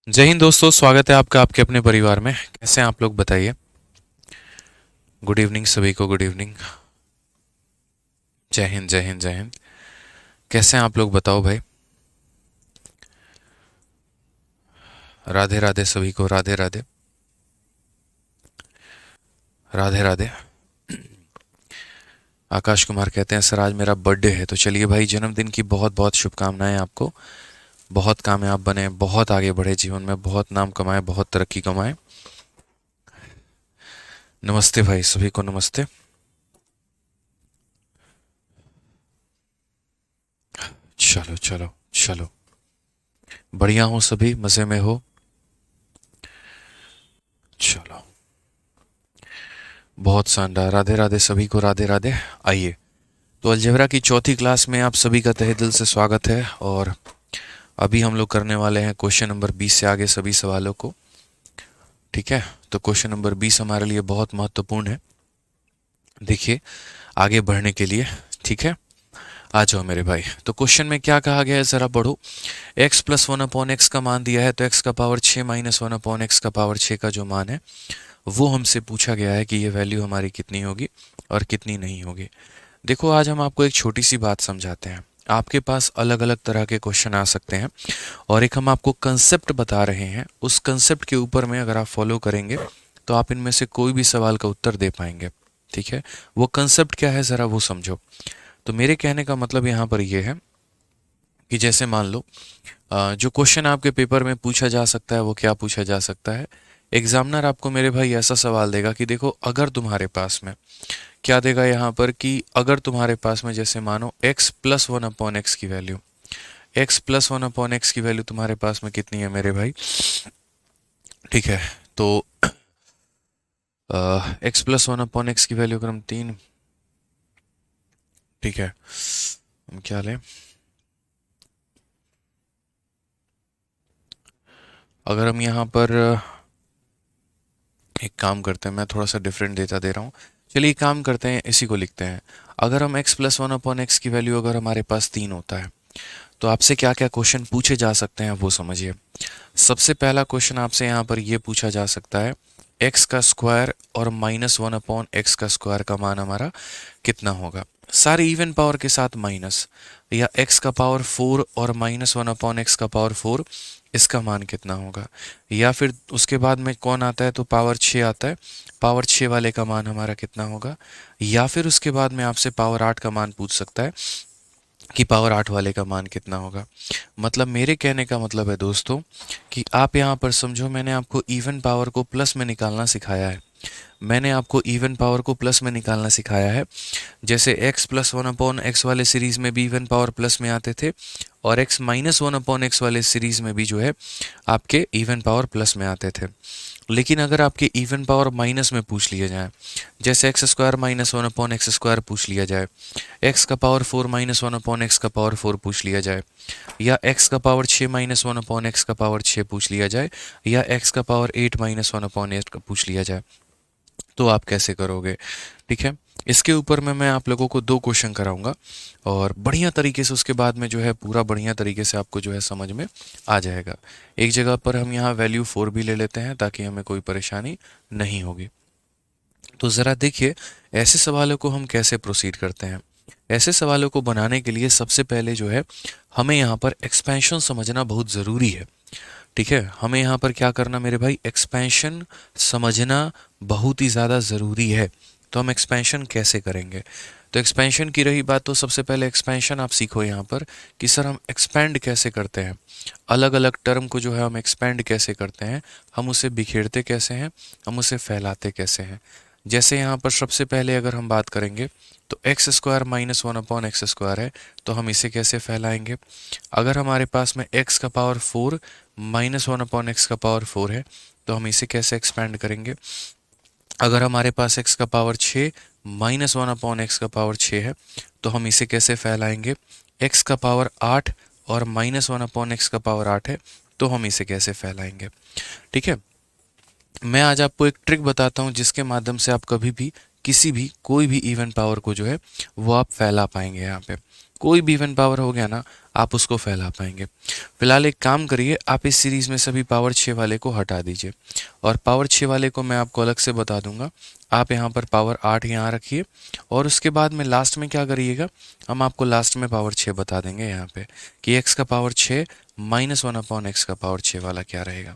जय हिंद दोस्तों, स्वागत है आपका आपके अपने परिवार में। कैसे हैं आप लोग, बताइए। गुड इवनिंग सभी को, गुड इवनिंग। जय हिंद, जय हिंद, जय हिंद। कैसे हैं आप लोग, बताओ भाई। राधे राधे सभी को, राधे राधे, राधे राधे। आकाश कुमार कहते हैं सर आज मेरा बर्थडे है, तो चलिए भाई, जन्मदिन की बहुत बहुत शुभकामनाएं आपको। बहुत कामयाब बने, बहुत आगे बढ़े जीवन में, बहुत नाम कमाए, बहुत तरक्की कमाए। नमस्ते भाई, सभी को नमस्ते। चलो चलो चलो, बढ़िया हो सभी, मज़े में हो। चलो, बहुत शानदार। राधे राधे सभी को, राधे राधे। आइए, तो अलजेब्रा की चौथी क्लास में आप सभी का तहे दिल से स्वागत है। और अभी हम लोग करने वाले हैं क्वेश्चन नंबर 20 से आगे सभी सवालों को। ठीक है, तो क्वेश्चन नंबर 20 हमारे लिए बहुत महत्वपूर्ण है, देखिए, आगे बढ़ने के लिए। ठीक है, आ जाओ मेरे भाई। तो क्वेश्चन में क्या कहा गया है, जरा पढ़ो। x plus one upon x का मान दिया है, तो x का power 6 minus one upon x का पावर 6 का जो मान है वो हमसे पूछा गया है कि ये वैल्यू हमारी कितनी होगी और कितनी नहीं होगी। देखो, आज हम आपको एक छोटी सी बात समझाते हैं। आपके पास अलग अलग तरह के क्वेश्चन आ सकते हैं, और एक हम आपको कंसेप्ट बता रहे हैं। उस कंसेप्ट के ऊपर में अगर आप फॉलो करेंगे तो आप इनमें से कोई भी सवाल का उत्तर दे पाएंगे। ठीक है, वो कंसेप्ट क्या है ज़रा वो समझो। तो मेरे कहने का मतलब यहाँ पर ये है कि जैसे मान लो, जो क्वेश्चन आपके पेपर में पूछा जा सकता है वो क्या पूछा जा सकता है। एग्जामिनर आपको मेरे भाई ऐसा सवाल देगा कि देखो, अगर तुम्हारे पास में क्या देगा यहाँ पर, कि अगर तुम्हारे पास में जैसे मानो x plus one upon x की value, x plus one upon x की वैल्यू तुम्हारे पास में कितनी है मेरे भाई। ठीक है, तो x plus one upon x की वैल्यू अगर हम 3, ठीक है, हम क्या लें, अगर हम यहाँ पर एक काम करते हैं, मैं थोड़ा सा डिफरेंट डेटा दे रहा हूँ। चलिए एक काम करते हैं, इसी को लिखते हैं। अगर हम x plus one upon x की वैल्यू अगर हमारे पास 3 होता है, तो आपसे क्या क्या क्वेश्चन पूछे जा सकते हैं वो समझिए। सबसे पहला क्वेश्चन आपसे यहाँ पर ये पूछा जा सकता है, एक्स का स्क्वायर और माइनस वन अपॉन एक्स का स्क्वायर का मान हमारा कितना होगा, सारे इवन पावर के साथ माइनस। या एक्स का पावर 4 और माइनस वन अपॉन एक्स का पावर 4, इसका मान कितना होगा। या फिर उसके बाद में कौन आता है, तो पावर 6 आता है, पावर 6 वाले का मान हमारा कितना होगा। या फिर उसके बाद में आपसे पावर 8 का मान पूछ सकता है कि पावर 8 वाले का मान कितना होगा। मतलब मेरे कहने का मतलब है दोस्तों, कि आप यहाँ पर समझो, मैंने आपको इवन पावर को प्लस में निकालना सिखाया है। मैंने आपको इवन पावर को प्लस में निकालना सिखाया है। जैसे x plus one upon x वाले सीरीज में भी इवन पावर प्लस में आते थे, और x minus one upon x वाले सीरीज में भी जो है आपके इवन पावर प्लस में आते थे। लेकिन अगर आपके इवन पावर माइनस में पूछ लिया जाए, जैसे x square minus one upon x square पूछ लिया जाए, एक्स का power 4 minus one upon x का पावर 4 पूछ लिया जाए, या एक्स का power 6 minus one upon x का पावर 6 पूछ लिया जाए, या एक्स का power 8 minus one upon eight का पूछ लिया जाए, तो आप कैसे करोगे। ठीक है, इसके ऊपर में मैं आप लोगों को 2 क्वेश्चन कराऊंगा, और बढ़िया तरीके से उसके बाद में जो है पूरा बढ़िया तरीके से आपको जो है समझ में आ जाएगा। एक जगह पर हम यहाँ वैल्यू 4 भी ले लेते हैं ताकि हमें कोई परेशानी नहीं होगी। तो ज़रा देखिए, ऐसे सवालों को हम कैसे प्रोसीड करते हैं। ऐसे सवालों को बनाने के लिए सबसे पहले जो है हमें यहाँ पर एक्सपेंशन समझना बहुत ज़रूरी है। ठीक है, हमें यहाँ पर क्या करना मेरे भाई, एक्सपेंशन समझना बहुत ही ज़्यादा ज़रूरी है। तो हम एक्सपेंशन कैसे करेंगे, तो एक्सपेंशन की रही बात, तो सबसे पहले एक्सपेंशन आप सीखो यहाँ पर कि सर हम एक्सपेंड कैसे करते हैं। अलग अलग टर्म को जो है हम एक्सपेंड कैसे करते हैं, हम उसे बिखेरते कैसे हैं, हम उसे फैलाते कैसे हैं। जैसे यहाँ पर सबसे पहले अगर हम बात करेंगे, तो x square minus one upon x square है, तो हम इसे कैसे फैलाएंगे। अगर हमारे पास में एक्स का power 4 minus one upon x का पावर 4 है, तो हम इसे कैसे एक्सपेंड करेंगे। अगर हमारे पास x का power 6 minus one upon x का पावर 6 है, तो हम इसे कैसे फैलाएंगे। x का पावर 8 और माइनस वन अपॉन एक्स का पावर 8 है, तो हम इसे कैसे फैलाएंगे। ठीक है, मैं आज आपको एक ट्रिक बताता हूं जिसके माध्यम से आप कभी भी किसी भी कोई भी इवन पावर को जो है वो आप फैला पाएंगे। यहाँ पे कोई भी इवन पावर हो गया ना, आप उसको फैला पाएंगे। फिलहाल एक काम करिए, आप इस सीरीज में सभी पावर 6 वाले को हटा दीजिए और पावर 6 वाले को मैं आपको अलग से बता दूंगा। आप यहाँ पर पावर 8 यहाँ रखिए और उसके बाद में लास्ट में क्या करिएगा, हम आपको लास्ट में पावर 6 बता देंगे यहाँ पे कि x का पावर 6 -1/x का पावर 6 वाला क्या रहेगा।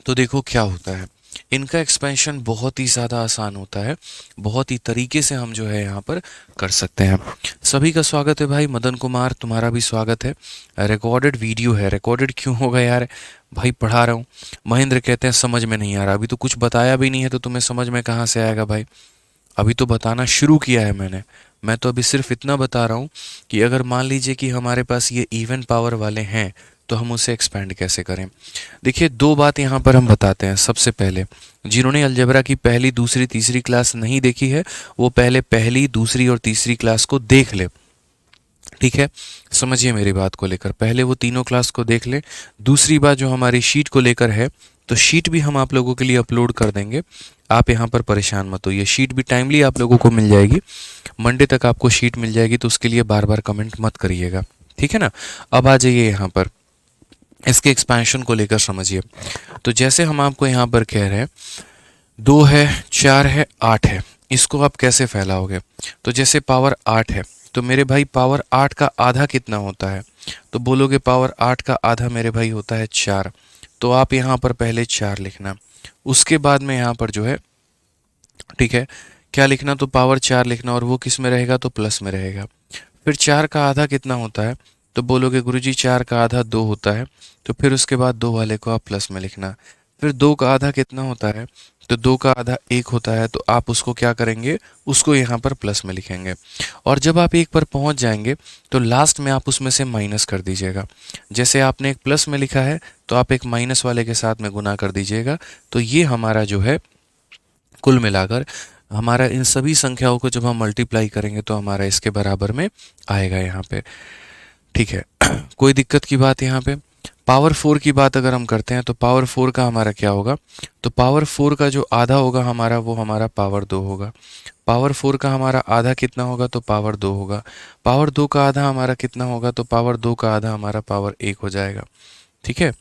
तो देखो क्या होता है, इनका एक्सपेंशन बहुत ही ज़्यादा आसान होता है, बहुत ही तरीके से हम जो है यहाँ पर कर सकते हैं। सभी का स्वागत है भाई, मदन कुमार तुम्हारा भी स्वागत है। रिकॉर्डेड वीडियो है, रिकॉर्डेड क्यों होगा यार भाई, पढ़ा रहा हूँ। महेंद्र कहते हैं समझ में नहीं आ रहा, अभी तो कुछ बताया भी नहीं है तो तुम्हें समझ में कहाँ से आएगा भाई, अभी तो बताना शुरू किया है मैंने। मैं तो अभी सिर्फ इतना बता रहा हूँ कि अगर मान लीजिए कि हमारे पास ये इवन पावर वाले हैं तो हम उसे एक्सपेंड कैसे करें। देखिए दो बात यहाँ पर हम बताते हैं। सबसे पहले जिन्होंने अलजेब्रा की पहली दूसरी तीसरी क्लास नहीं देखी है वो पहले पहली दूसरी और तीसरी क्लास को देख ले, ठीक है। समझिए मेरी बात को लेकर, पहले वो तीनों क्लास को देख ले। दूसरी बात जो हमारी शीट को लेकर है, तो शीट भी हम आप लोगों के लिए अपलोड कर देंगे, आप यहाँ पर परेशान मत होइए, शीट भी टाइमली आप लोगों को मिल जाएगी। मंडे तक आपको शीट मिल जाएगी, तो उसके लिए बार बार कमेंट मत करिएगा, ठीक है ना। अब आ जाइए यहाँ पर इसके एक्सपेंशन को लेकर समझिए। तो जैसे हम आपको यहाँ पर कह रहे हैं 2 है, 4 है, 8 है, इसको आप कैसे फैलाओगे। तो जैसे पावर 8 है तो मेरे भाई पावर 8 का आधा कितना होता है, तो बोलोगे पावर 8 का आधा मेरे भाई होता है 4। तो आप यहाँ पर पहले 4 लिखना, उसके बाद में यहाँ पर जो है, ठीक है, क्या लिखना, तो पावर 4 लिखना और वो किस में रहेगा, तो प्लस में रहेगा। फिर 4 का आधा कितना होता है, तो बोलोगे गुरुजी 4 का आधा 2 होता है, तो फिर उसके बाद 2 वाले को आप प्लस में लिखना। फिर 2 का आधा कितना होता है, तो 2 का आधा 1 होता है, तो आप उसको क्या करेंगे, उसको यहाँ पर प्लस में लिखेंगे। और जब आप 1 पर पहुँच जाएंगे तो लास्ट में आप उसमें से माइनस कर दीजिएगा। जैसे आपने एक प्लस में लिखा है तो आप एक माइनस वाले के साथ में गुना कर दीजिएगा। तो ये हमारा जो है कुल मिलाकर हमारा इन सभी संख्याओं को जब हम मल्टीप्लाई करेंगे तो हमारा इसके बराबर में आएगा यहाँ पे, ठीक है। कोई दिक्कत की बात यहाँ पे। पावर 4 की बात अगर हम करते हैं तो पावर 4 का हमारा क्या होगा, तो पावर 4 का जो आधा होगा हमारा वो हमारा पावर 2 होगा। पावर 4 का हमारा आधा कितना होगा, तो पावर 2 होगा। पावर 2 का आधा हमारा कितना होगा, तो पावर 2 का आधा हमारा पावर 1 हो जाएगा, ठीक है।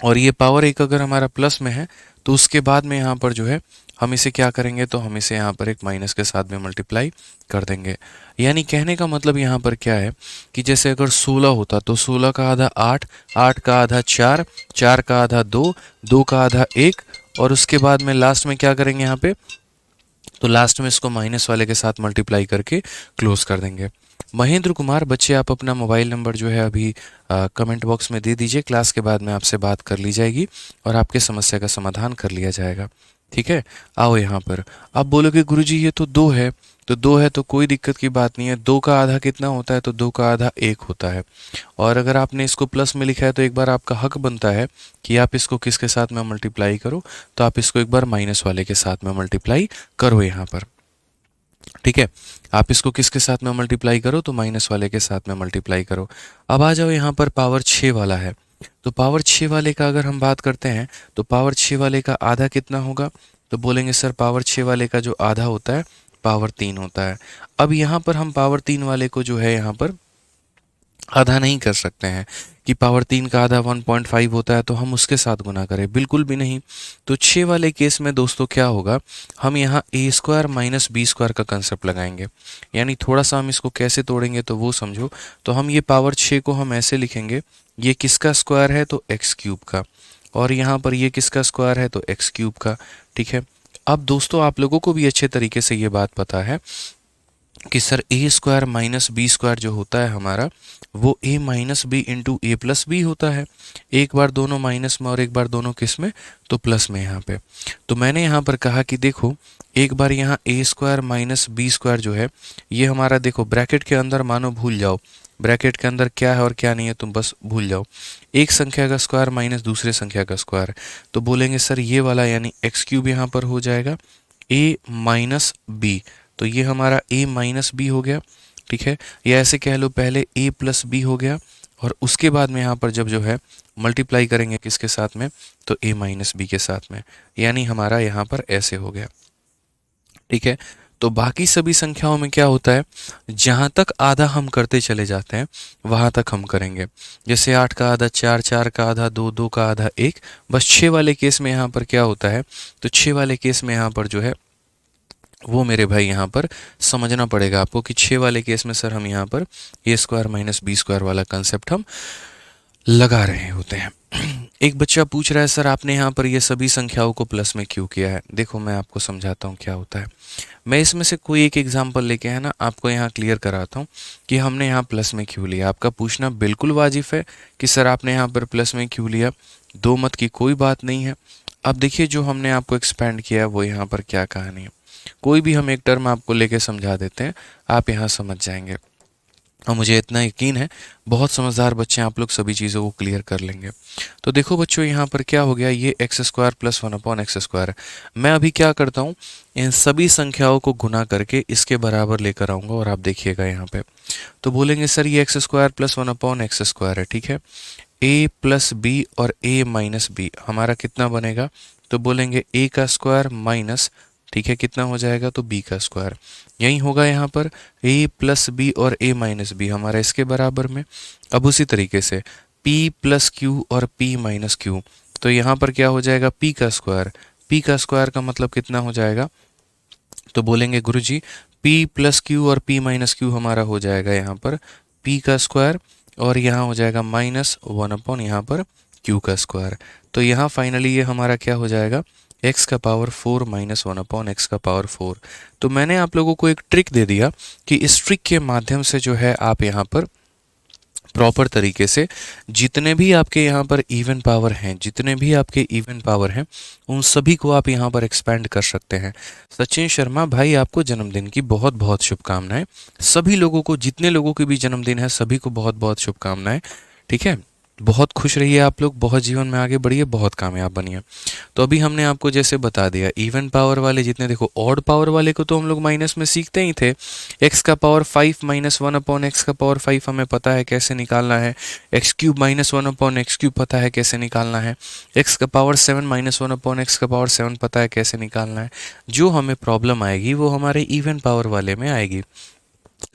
और ये पावर 1 अगर हमारा प्लस में है तो उसके बाद में यहाँ पर जो है हम इसे क्या करेंगे, तो हम इसे यहाँ पर एक माइनस के साथ में मल्टीप्लाई कर देंगे। यानी कहने का मतलब यहाँ पर क्या है कि जैसे अगर 16 होता तो 16 का आधा 8, 8 का आधा 4, 4 का आधा 2, 2 का आधा 1, और उसके बाद में लास्ट में क्या करेंगे यहाँ पे, तो लास्ट में इसको माइनस वाले के साथ मल्टीप्लाई करके क्लोज कर देंगे। महेंद्र कुमार बच्चे आप अपना मोबाइल नंबर जो है अभी कमेंट बॉक्स में दे दीजिए, क्लास के बाद में आपसे बात कर ली जाएगी और आपके समस्या का समाधान कर लिया जाएगा, ठीक है। आओ यहाँ पर, आप बोलोगे गुरुजी ये तो 2 है, तो 2 है तो कोई दिक्कत की बात नहीं है। 2 का आधा कितना होता है, तो 2 का आधा 1 होता है। और अगर आपने इसको प्लस में लिखा है तो एक बार आपका हक बनता है कि आप इसको किसके साथ में मल्टीप्लाई करो, तो आप इसको एक बार माइनस वाले के साथ में मल्टीप्लाई करो यहाँ पर, ठीक है। आप इसको किसके साथ में मल्टीप्लाई करो, तो माइनस वाले के साथ में मल्टीप्लाई करो। अब आ जाओ यहाँ पर पावर 6 वाला है, तो पावर 6 वाले का अगर हम बात करते हैं तो पावर 6 वाले का आधा कितना होगा, तो बोलेंगे सर पावर 6 वाले का जो आधा होता है पावर 3 होता है। अब यहाँ पर हम पावर 3 वाले को जो है यहाँ पर आधा नहीं कर सकते हैं कि पावर 3 का आधा 1.5 होता है तो हम उसके साथ गुना करें, बिल्कुल भी नहीं। तो 6 वाले केस में दोस्तों क्या होगा, हम यहाँ ए स्क्वायर माइनस बी स्क्वायर का कंसेप्ट लगाएंगे। यानी थोड़ा सा हम इसको कैसे तोड़ेंगे तो वो समझो। तो हम ये पावर 6 को हम ऐसे लिखेंगे, ये किसका स्क्वायर है, तो एक्स क्यूब का, और यहाँ पर ये किसका स्क्वायर है, तो एक्स क्यूब का, ठीक है। अब दोस्तों आप लोगों को भी अच्छे तरीके से ये बात पता है कि सर ए स्क्वायर माइनस बी स्क्वायर जो होता है हमारा वो ए माइनस बी इंटू ए प्लस बी होता है। एक बार दोनों माइनस में और एक बार दोनों किस में, तो प्लस में यहाँ पे। तो मैंने यहाँ पर कहा कि देखो एक बार यहाँ ए स्क्वायर माइनस बी स्क्वायर जो है ये हमारा, देखो ब्रैकेट के अंदर मानो भूल जाओ, ब्रैकेट के अंदर क्या है और क्या नहीं है तुम बस भूल जाओ। एक संख्या का स्क्वायर माइनस दूसरे संख्या का स्क्वायर, तो बोलेंगे सर ये वाला यानी एक्स क्यूब यहाँ पर हो जाएगा ए माइनस बी, तो ये हमारा a माइनस बी हो गया, ठीक है। या ऐसे कह लो पहले a प्लस बी हो गया और उसके बाद में यहाँ पर जब जो है मल्टीप्लाई करेंगे किसके साथ में, तो a माइनस बी के साथ में, यानी हमारा यहाँ पर ऐसे हो गया, ठीक है। तो बाकी सभी संख्याओं में क्या होता है, जहाँ तक आधा हम करते चले जाते हैं वहाँ तक हम करेंगे। जैसे 8 का आधा 4, 4 का आधा 2, 2 का आधा 1। बस 6 वाले केस में यहाँ पर क्या होता है, तो 6 वाले केस में यहाँ पर जो है वो मेरे भाई यहाँ पर समझना पड़ेगा आपको कि 6 वाले केस में सर हम यहाँ पर ए स्क्वायर माइनस बी स्क्वायर वाला कंसेप्ट हम लगा रहे होते हैं। एक बच्चा पूछ रहा है सर आपने यहाँ पर ये सभी संख्याओं को प्लस में क्यों किया है। देखो मैं आपको समझाता हूँ क्या होता है। मैं इसमें से कोई एक एग्जांपल लेके है ना आपको यहाँ क्लियर कराता हूँ कि हमने यहाँ प्लस में क्यों लिया। आपका पूछना बिल्कुल वाजिब है कि सर आपने यहाँ पर प्लस में क्यों लिया, दो मत की कोई बात नहीं है। अब देखिए जो हमने आपको एक्सपेंड किया वो यहाँ पर क्या कहानी है। कोई भी हम एक टर्म आपको लेके समझा देते हैं, आप यहाँ समझ जाएंगे और मुझे इतना यकीन है बहुत समझदार बच्चे आप लोग सभी चीज़ों को क्लियर कर लेंगे। तो देखो बच्चों यहाँ पर क्या हो गया, ये x square plus 1/x square. मैं अभी क्या करता हूँ, इन सभी संख्याओं को गुना करके इसके बराबर लेकर आऊँगा और आप देखिएगा यहाँ पे तो बोलेंगे सर ये x square plus 1/x square है, ठीक है। ए प्लस बी और ए माइनस बी हमारा कितना बनेगा, तो बोलेंगे ए का स्क्वायर माइनस, ठीक है, कितना हो जाएगा तो बी का स्क्वायर। यही होगा यहाँ पर a प्लस बी और a माइनस बी हमारा इसके बराबर में। अब उसी तरीके से p प्लस क्यू और p माइनस क्यू, तो यहाँ पर क्या हो जाएगा p का स्क्वायर। p का स्क्वायर का मतलब कितना हो जाएगा, तो बोलेंगे गुरुजी p प्लस क्यू और p माइनस क्यू हमारा हो जाएगा यहाँ पर p का स्क्वायर और यहाँ हो जाएगा माइनस 1 यहाँ पर q का स्क्वायर। तो यहाँ फाइनली ये हमारा क्या हो जाएगा, x का पावर 4 माइनस 1/x का पावर 4। तो मैंने आप लोगों को एक ट्रिक दे दिया कि इस ट्रिक के माध्यम से जो है आप यहाँ पर प्रॉपर तरीके से जितने भी आपके यहाँ पर इवन पावर हैं, जितने भी आपके इवन पावर हैं उन सभी को आप यहाँ पर एक्सपेंड कर सकते हैं। सचिन शर्मा भाई आपको जन्मदिन की बहुत बहुत शुभकामनाएं। सभी लोगों को, जितने लोगों के भी जन्मदिन है सभी को बहुत बहुत शुभकामनाएं, ठीक है। बहुत खुश रहिए आप लोग, बहुत जीवन में आगे बढ़िए, बहुत कामयाब बनिए। तो अभी हमने आपको जैसे बता दिया इवन पावर वाले जितने, देखो ऑड पावर वाले को तो हम लोग माइनस में सीखते ही थे। एक्स का पावर 5 माइनस 1/x का पावर 5 हमें पता है कैसे निकालना है। X cube minus 1/x cube पता है कैसे निकालना है। एक्स का पावर 7 माइनस 1/x का पावर 7 पता है कैसे निकालना है। जो हमें प्रॉब्लम आएगी वो हमारे इवन पावर वाले में आएगी।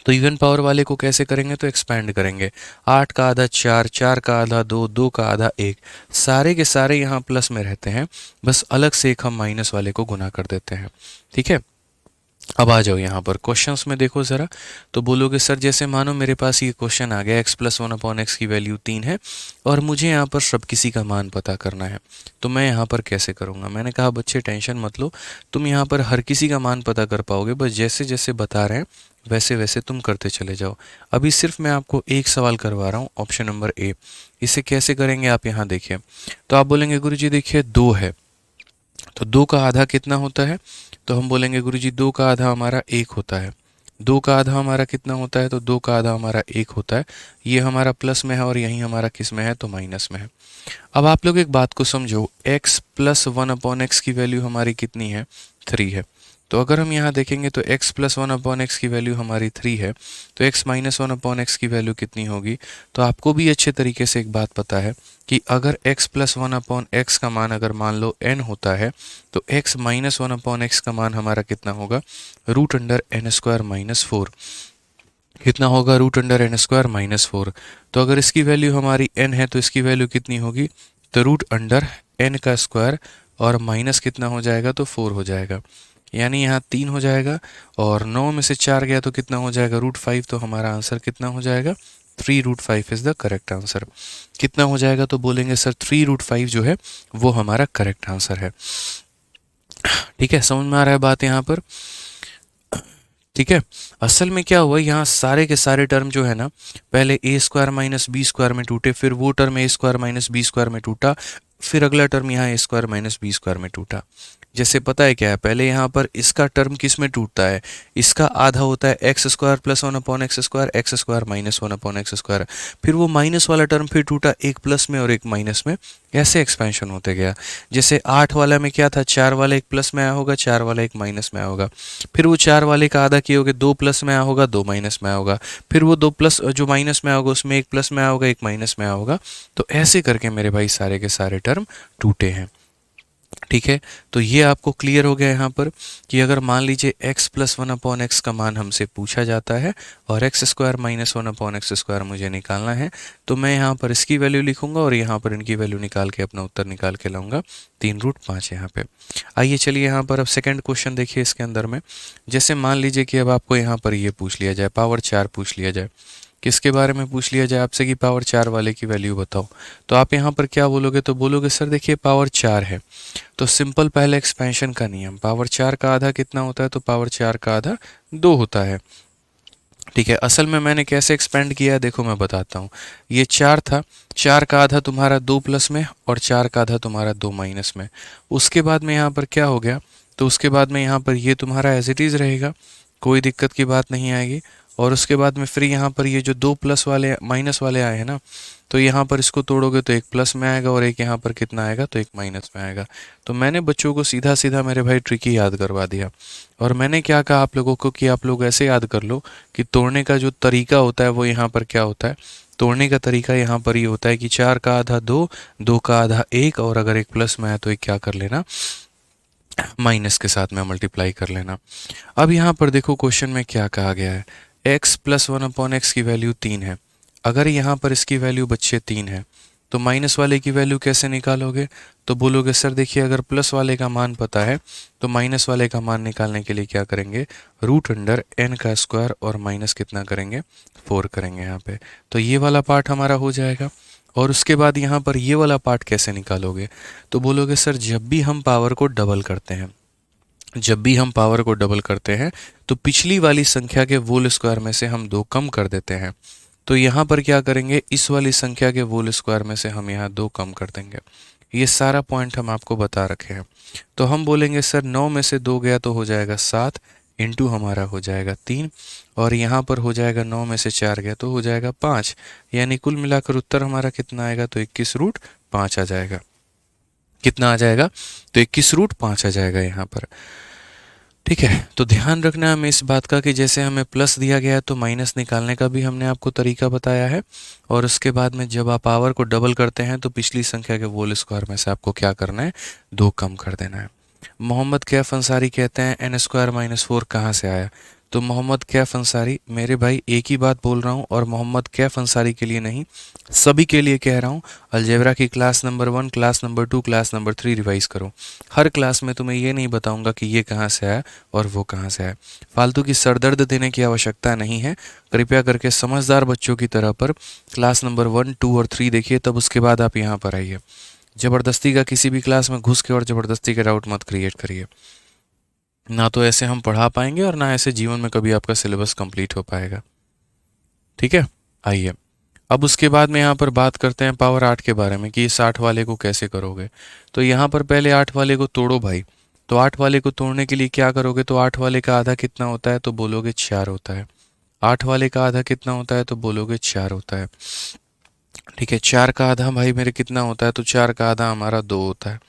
तो इवन पावर वाले को कैसे करेंगे, तो एक्सपैंड करेंगे। 8 का आधा 4, 4 का आधा 2, 2 का आधा 1, सारे के सारे यहाँ प्लस में रहते हैं, बस अलग से एक हम माइनस वाले को गुना कर देते हैं, ठीक है। अब आ जाओ यहाँ पर क्वेश्चंस में देखो ज़रा, तो बोलोगे सर जैसे मानो मेरे पास ये क्वेश्चन आ गया x प्लस 1/x की वैल्यू 3 है और मुझे यहाँ पर सब किसी का मान पता करना है, तो मैं यहाँ पर कैसे करूँगा। मैंने कहा बच्चे टेंशन मत लो, तुम यहाँ पर हर किसी का मान पता कर पाओगे, बस जैसे जैसे बता रहे हैं वैसे वैसे तुम करते चले जाओ। अभी सिर्फ मैं आपको एक सवाल करवा रहा हूँ, ऑप्शन नंबर ए। इसे कैसे करेंगे आप यहाँ देखिए, तो आप बोलेंगे गुरुजी देखिए 2 है, तो 2 का आधा कितना होता है, तो हम बोलेंगे गुरुजी 2 का आधा हमारा 1 होता है। 2 का आधा हमारा कितना होता है, तो 2 का आधा हमारा 1 होता है। ये हमारा प्लस में है और यहीं हमारा किस में है, तो माइनस में है। अब आप लोग एक बात को समझो, x प्लस 1/x की वैल्यू हमारी कितनी है, 3 है। तो अगर हम यहाँ देखेंगे तो x प्लस 1/x की वैल्यू हमारी 3 है, तो x माइनस 1/x की वैल्यू कितनी होगी। तो आपको भी अच्छे तरीके से एक बात पता है कि अगर x प्लस 1/x का मान अगर मान लो n होता है, तो x माइनस 1/x का मान हमारा कितना होगा, √n² माइनस 4। कितना होगा, √n² -4। तो अगर इसकी वैल्यू हमारी n है तो इसकी वैल्यू कितनी होगी, तो √n का स्क्वायर और माइनस कितना हो जाएगा, तो 4 हो जाएगा। यानी यहाँ 3 हो जाएगा और 9 में से 4 गया तो कितना हो जाएगा, √5। तो हमारा आंसर कितना हो जाएगा, 3√5 इज द करेक्ट आंसर। कितना हो जाएगा, तो बोलेंगे सर 3√5 जो है वो हमारा करेक्ट आंसर है। ठीक है, समझ में आ रहा है बात यहाँ पर, ठीक है। असल में क्या हुआ, यहाँ सारे के सारे टर्म जो है ना, पहले a² माइनस b² में टूटे, फिर वो टर्म a² माइनस b² में टूटा, फिर अगला टर्म यहाँ a² माइनस b² में टूटा। जैसे पता है क्या है, पहले यहाँ पर इसका टर्म किस में टूटता है, इसका आधा होता है x² plus 1/x², x² minus 1/x²। फिर वो माइनस वाला टर्म फिर टूटा, एक प्लस में और एक माइनस में, ऐसे एक्सपेंशन होते गया। जैसे 8 वाला में क्या था, 4 वाला एक प्लस में आया होगा, 4 वाला एक माइनस में आया होगा। फिर वो 4 वाले का आधा किए होगे, 2 प्लस में आया होगा, 2 माइनस में आया होगा। फिर वो 2 प्लस जो माइनस में आया होगा उसमें एक प्लस में आया होगा, एक माइनस में आया होगा। तो ऐसे करके मेरे भाई सारे के सारे टर्म टूटे हैं। ठीक है, तो ये आपको क्लियर हो गया यहाँ पर कि अगर मान लीजिए x plus one upon x का मान हमसे पूछा जाता है और x square minus one upon x square मुझे निकालना है, तो मैं यहाँ पर इसकी वैल्यू लिखूंगा और यहाँ पर इनकी वैल्यू निकाल के अपना उत्तर निकाल के लाऊंगा 3√5 यहाँ पे। आइए चलिए यहाँ पर अब सेकेंड क्वेश्चन देखिए इसके अंदर में। जैसे मान लीजिए कि अब आपको यहाँ पर ये पूछ लिया जाए, पावर 4 पूछ लिया जाए, किसके बारे में पूछ लिया जाए आपसे कि पावर 4 वाले की वैल्यू बताओ, तो आप यहाँ पर क्या बोलोगे, तो बोलोगे सर देखिए पावर 4 है तो सिंपल पहले एक्सपेंशन का नियम, पावर 4 का आधा कितना होता है, तो पावर 4 का आधा 2 होता है। ठीक है, असल में मैंने कैसे एक्सपेंड किया है देखो मैं बताता हूँ। ये 4 था, 4 का आधा तुम्हारा 2 प्लस में और 4 का आधा तुम्हारा 2 माइनस में। उसके बाद में यहाँ पर क्या हो गया, तो उसके बाद में यहाँ पर ये तुम्हारा एज इट इज़ रहेगा, कोई दिक्कत की बात नहीं आएगी। और उसके बाद में फिर यहाँ पर ये जो 2 प्लस वाले माइनस वाले आए हैं ना, तो यहाँ पर इसको तोड़ोगे तो एक प्लस में आएगा और एक यहाँ पर कितना आएगा, तो एक माइनस में आएगा। तो मैंने बच्चों को सीधा सीधा मेरे भाई ट्रिक ही याद करवा दिया। और मैंने क्या कहा आप लोगों को कि आप लोग ऐसे याद कर लो कि तोड़ने का जो तरीका होता है वो यहाँ पर क्या होता है, तोड़ने का तरीका यहाँ पर ये होता है कि 4 का आधा 2, 2 का आधा 1, और अगर एक प्लस में है तो एक क्या कर लेना, माइनस के साथ में मल्टीप्लाई कर लेना। अब यहाँ पर देखो क्वेश्चन में क्या कहा गया है, x plus one upon x की वैल्यू 3 है। अगर यहाँ पर इसकी वैल्यू बच्चे 3 है तो माइनस वाले की वैल्यू कैसे निकालोगे, तो बोलोगे सर देखिए अगर प्लस वाले का मान पता है तो माइनस वाले का मान निकालने के लिए क्या करेंगे, रूट अंडर n का स्क्वायर और माइनस कितना करेंगे, 4 करेंगे यहाँ पे। तो ये वाला पार्ट हमारा हो जाएगा। और उसके बाद यहाँ पर ये वाला पार्ट कैसे निकालोगे, तो बोलोगे सर जब भी हम पावर को डबल करते हैं, जब भी हम पावर को डबल करते हैं तो पिछली वाली संख्या के वोल स्क्वायर में से हम 2 कम कर देते हैं। तो यहाँ पर क्या करेंगे, इस वाली संख्या के वोल स्क्वायर में से हम यहाँ 2 कम कर देंगे। ये सारा पॉइंट हम आपको बता रखे हैं। तो हम बोलेंगे सर 9 में से 2 गया तो हो जाएगा 7, इंटू हमारा हो जाएगा 3, और यहाँ पर हो जाएगा 9 में से 4 गया तो हो जाएगा 5, यानी कुल मिलाकर उत्तर हमारा कितना आएगा, तो 21√5 आ जाएगा। कितना आ जाएगा, तो 21√5 आ जाएगा यहाँ पर। ठीक है, तो ध्यान रखना हमें इस बात का कि जैसे हमें प्लस दिया गया है तो माइनस निकालने का भी हमने आपको तरीका बताया है। और उसके बाद में जब आप पावर को डबल करते हैं तो पिछली संख्या के वोल स्क्वायर में से आपको क्या करना है, 2 कम कर देना है। मोहम्मद कैफ अंसारी कहते हैं n स्क्वायर माइनस 4 कहाँ से आया, तो मोहम्मद कैफ अंसारी, मेरे भाई एक ही बात बोल रहा हूँ और मोहम्मद कैफ अंसारी के लिए नहीं, सभी के लिए कह रहा हूँ। अलजेब्रा की class number 1, class number 2, class number 3 revise करो। हर क्लास में तुम्हें ये नहीं बताऊंगा कि ये कहाँ से आया और वो कहाँ से आया। फालतू की सरदर्द देने की आवश्यकता नहीं है। कृपया करके समझदार बच्चों की तरह पर क्लास नंबर 1, 2 और 3 देखिए, तब उसके बाद आप यहाँ पर आइए। ज़बरदस्ती का किसी भी क्लास में घुस के और ज़बरदस्ती का डाउट मत क्रिएट करिए, ना तो ऐसे हम पढ़ा पाएंगे और ना ऐसे जीवन में कभी आपका सिलेबस कंप्लीट हो पाएगा। ठीक है, आइए अब उसके बाद में यहाँ पर बात करते हैं पावर 8 के बारे में कि इस 8 वाले को कैसे करोगे। तो यहाँ पर पहले 8 वाले को तोड़ो भाई। तो 8 वाले को तोड़ने के लिए क्या करोगे, तो 8 वाले का आधा कितना होता है, तो बोलोगे 4 होता है। 8 वाले का आधा कितना होता है, तो बोलोगे 4 होता है। ठीक है, 4 का आधा भाई मेरे कितना होता है, तो 4 का आधा हमारा 2 होता है।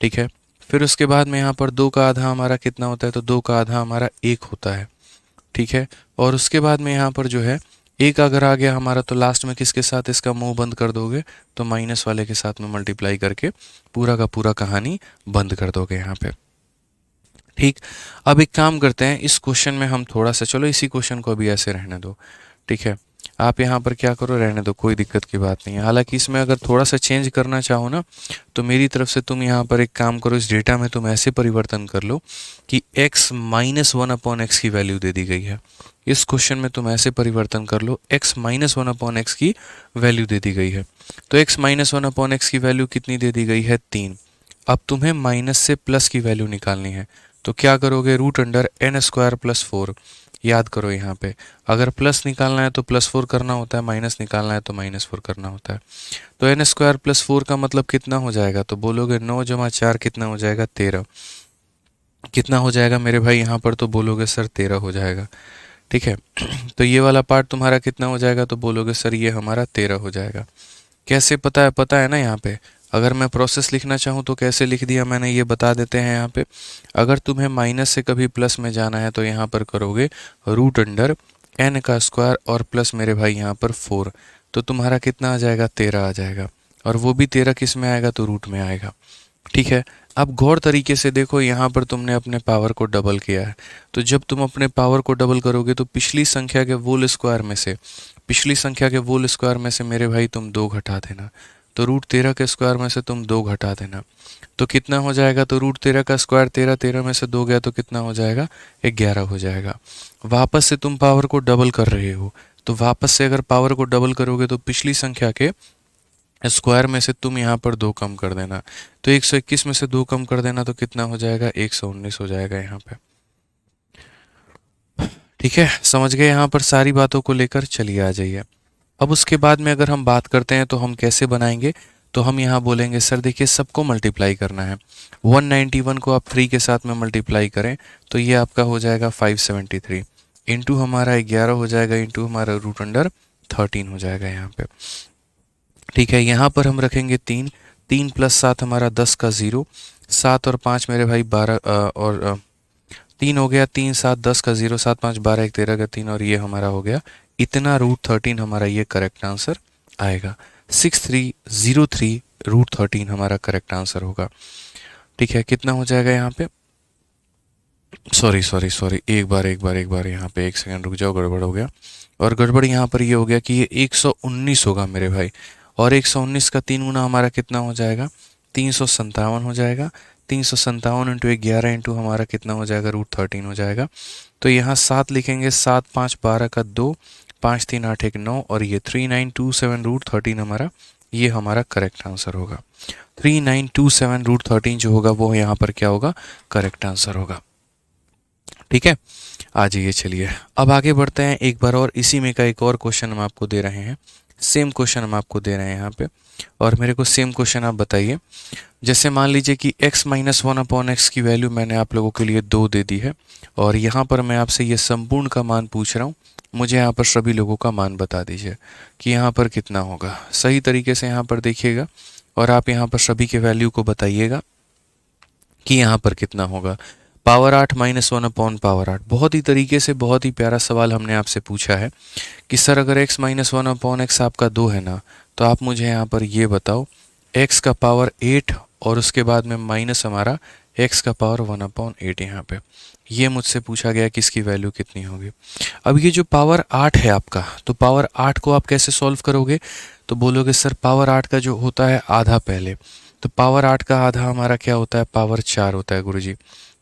ठीक है, फिर उसके बाद में यहाँ पर 2 का आधा हमारा कितना होता है, तो 2 का आधा हमारा 1 होता है। ठीक है, और उसके बाद में यहाँ पर जो है एक अगर आ गया हमारा, तो लास्ट में किसके साथ इसका मुंह बंद कर दोगे, तो माइनस वाले के साथ में मल्टीप्लाई करके पूरा का पूरा कहानी बंद कर दोगे यहाँ पे। ठीक, अब एक काम करते हैं, इस क्वेश्चन में हम थोड़ा सा, चलो इसी क्वेश्चन को अभी ऐसे रहने दो। ठीक है, आप यहाँ पर क्या करो, रहने दो, कोई दिक्कत की बात नहीं है। हालांकि इसमें अगर थोड़ा सा चेंज करना चाहो ना, तो मेरी तरफ से तुम यहाँ पर एक काम करो, इस डेटा में तुम ऐसे परिवर्तन कर लो कि x माइनस 1 अपॉन एक्स की वैल्यू दे दी गई है। इस क्वेश्चन में तुम ऐसे परिवर्तन कर लो, x माइनस 1 अपॉन एक्स की वैल्यू दे दी गई है। तो x माइनस 1 अपॉन एक्स की वैल्यू कितनी दे दी गई है, 3। अब तुम्हें माइनस से प्लस की वैल्यू निकालनी है, तो क्या करोगे, root under n square plus 4। याद करो यहाँ पे, अगर प्लस निकालना है तो +4 करना होता है, माइनस निकालना है तो -4 करना होता है। तो n स्क्वायर प्लस 4 का मतलब कितना हो जाएगा, तो बोलोगे 9 जमा 4 कितना हो जाएगा, 13। कितना हो जाएगा मेरे भाई यहाँ पर, तो बोलोगे सर 13 हो जाएगा। ठीक है, तो ये वाला पार्ट तुम्हारा कितना हो जाएगा, तो बोलोगे सर ये हमारा 13 हो जाएगा। कैसे पता है ना, यहाँ पे अगर मैं प्रोसेस लिखना चाहूँ तो कैसे लिख दिया मैंने, ये बता देते हैं यहाँ पे। अगर तुम्हें माइनस से कभी प्लस में जाना है तो यहाँ पर करोगे रूट अंडर n का स्क्वायर और प्लस मेरे भाई यहाँ पर 4, तो तुम्हारा कितना आ जाएगा, 13 आ जाएगा। और वो भी 13 किस में आएगा, तो रूट में आएगा। ठीक है, अब गौर तरीके से देखो, यहाँ पर तुमने अपने पावर को डबल किया है। तो जब तुम अपने पावर को डबल करोगे तो पिछली संख्या के वोल स्क्वायर में से, पिछली संख्या के वोल स्क्वायर में से मेरे भाई तुम 2 घटा देना। तो √13 के स्क्वायर में से तुम 2 घटा देना, तो कितना हो जाएगा? तो √13 का स्क्वायर 13, 13 में से 2 गया तो कितना हो जाएगा? 11 हो जाएगा। वापस से तुम पावर को डबल कर रहे हो, तो वापस से अगर पावर को डबल करोगे तो पिछली संख्या के स्क्वायर में से तुम यहाँ पर 2 कम कर देना। तो 121 में से 2 कम कर देना तो कितना हो जाएगा? 119 हो जाएगा यहाँ पे। ठीक है, समझ गए यहाँ पर सारी बातों को लेकर? चलिए आ जाइए। अब उसके बाद में अगर हम बात करते हैं तो हम कैसे बनाएंगे, तो हम यहाँ बोलेंगे सर देखिए सबको मल्टीप्लाई करना है। 191 को आप 3 के साथ में मल्टीप्लाई करें तो ये आपका हो जाएगा 573, इंटू हमारा 11 हो जाएगा, इंटू हमारा √13 हो जाएगा यहाँ पे। ठीक है, यहाँ पर हम रखेंगे 3, 3 + 7 हमारा 10 का 0, 7 और 5 मेरे भाई 12 और 3 हो गया, 3 7 10 का 0, 7 5 12 1 13 का 3 और ये हमारा हो गया इतना √13 हमारा ये करेक्ट आंसर आएगा। 6303 √13 हमारा करेक्ट आंसर होगा। ठीक है, कितना हो जाएगा यहाँ पे? सॉरी सॉरी सॉरी, एक बार यहाँ पे 1 सेकंड रुक जाओ, गड़बड़ हो गया। और गड़बड़ यहाँ पर ये हो गया कि ये 119 होगा मेरे भाई, और 119 का 3 गुना हमारा कितना हो जाएगा? 357 हो जाएगा। 357 इंटू 11 इंटू हमारा कितना हो जाएगा? √13 हो जाएगा। तो यहाँ 7 लिखेंगे, 7 5 12 का 2, 5 3 8 1 9 और ये 3927 √13 हमारा, ये हमारा करेक्ट आंसर होगा। 3927 √13 जो होगा वो यहाँ पर क्या होगा? करेक्ट आंसर होगा। ठीक है, आ जाइए। चलिए अब आगे बढ़ते हैं एक बार और, इसी में का एक और क्वेश्चन हम आपको दे रहे हैं। सेम क्वेश्चन हम आपको दे रहे हैं यहाँ पे, और मेरे को सेम क्वेश्चन आप बताइए। जैसे मान लीजिए कि x-1/x की वैल्यू मैंने आप लोगों के लिए 2 दे दी है, और यहाँ पर मैं आपसे ये संपूर्ण का मान पूछ रहा हूँ। मुझे यहाँ पर सभी लोगों का मान बता दीजिए कि यहाँ पर कितना होगा। सही तरीके से यहाँ पर देखिएगा और आप यहाँ पर सभी के वैल्यू को बताइएगा कि यहाँ पर कितना होगा। पावर 8 -1/पावर 8, बहुत ही तरीके से बहुत ही प्यारा सवाल हमने आपसे पूछा है कि सर अगर x-1/x आपका 2 है ना, तो आप मुझे यहाँ पर ये बताओ x का पावर 8 और उसके बाद में माइनस हमारा x का पावर 1/8 यहाँ पे, ये मुझसे पूछा गया कि इसकी वैल्यू कितनी होगी। अब ये जो पावर 8 है आपका, तो पावर 8 को आप कैसे सॉल्व करोगे? तो बोलोगे सर पावर 8 का जो होता है आधा पहले, तो पावर 8 का आधा हमारा क्या होता है? पावर 4 होता है गुरुजी।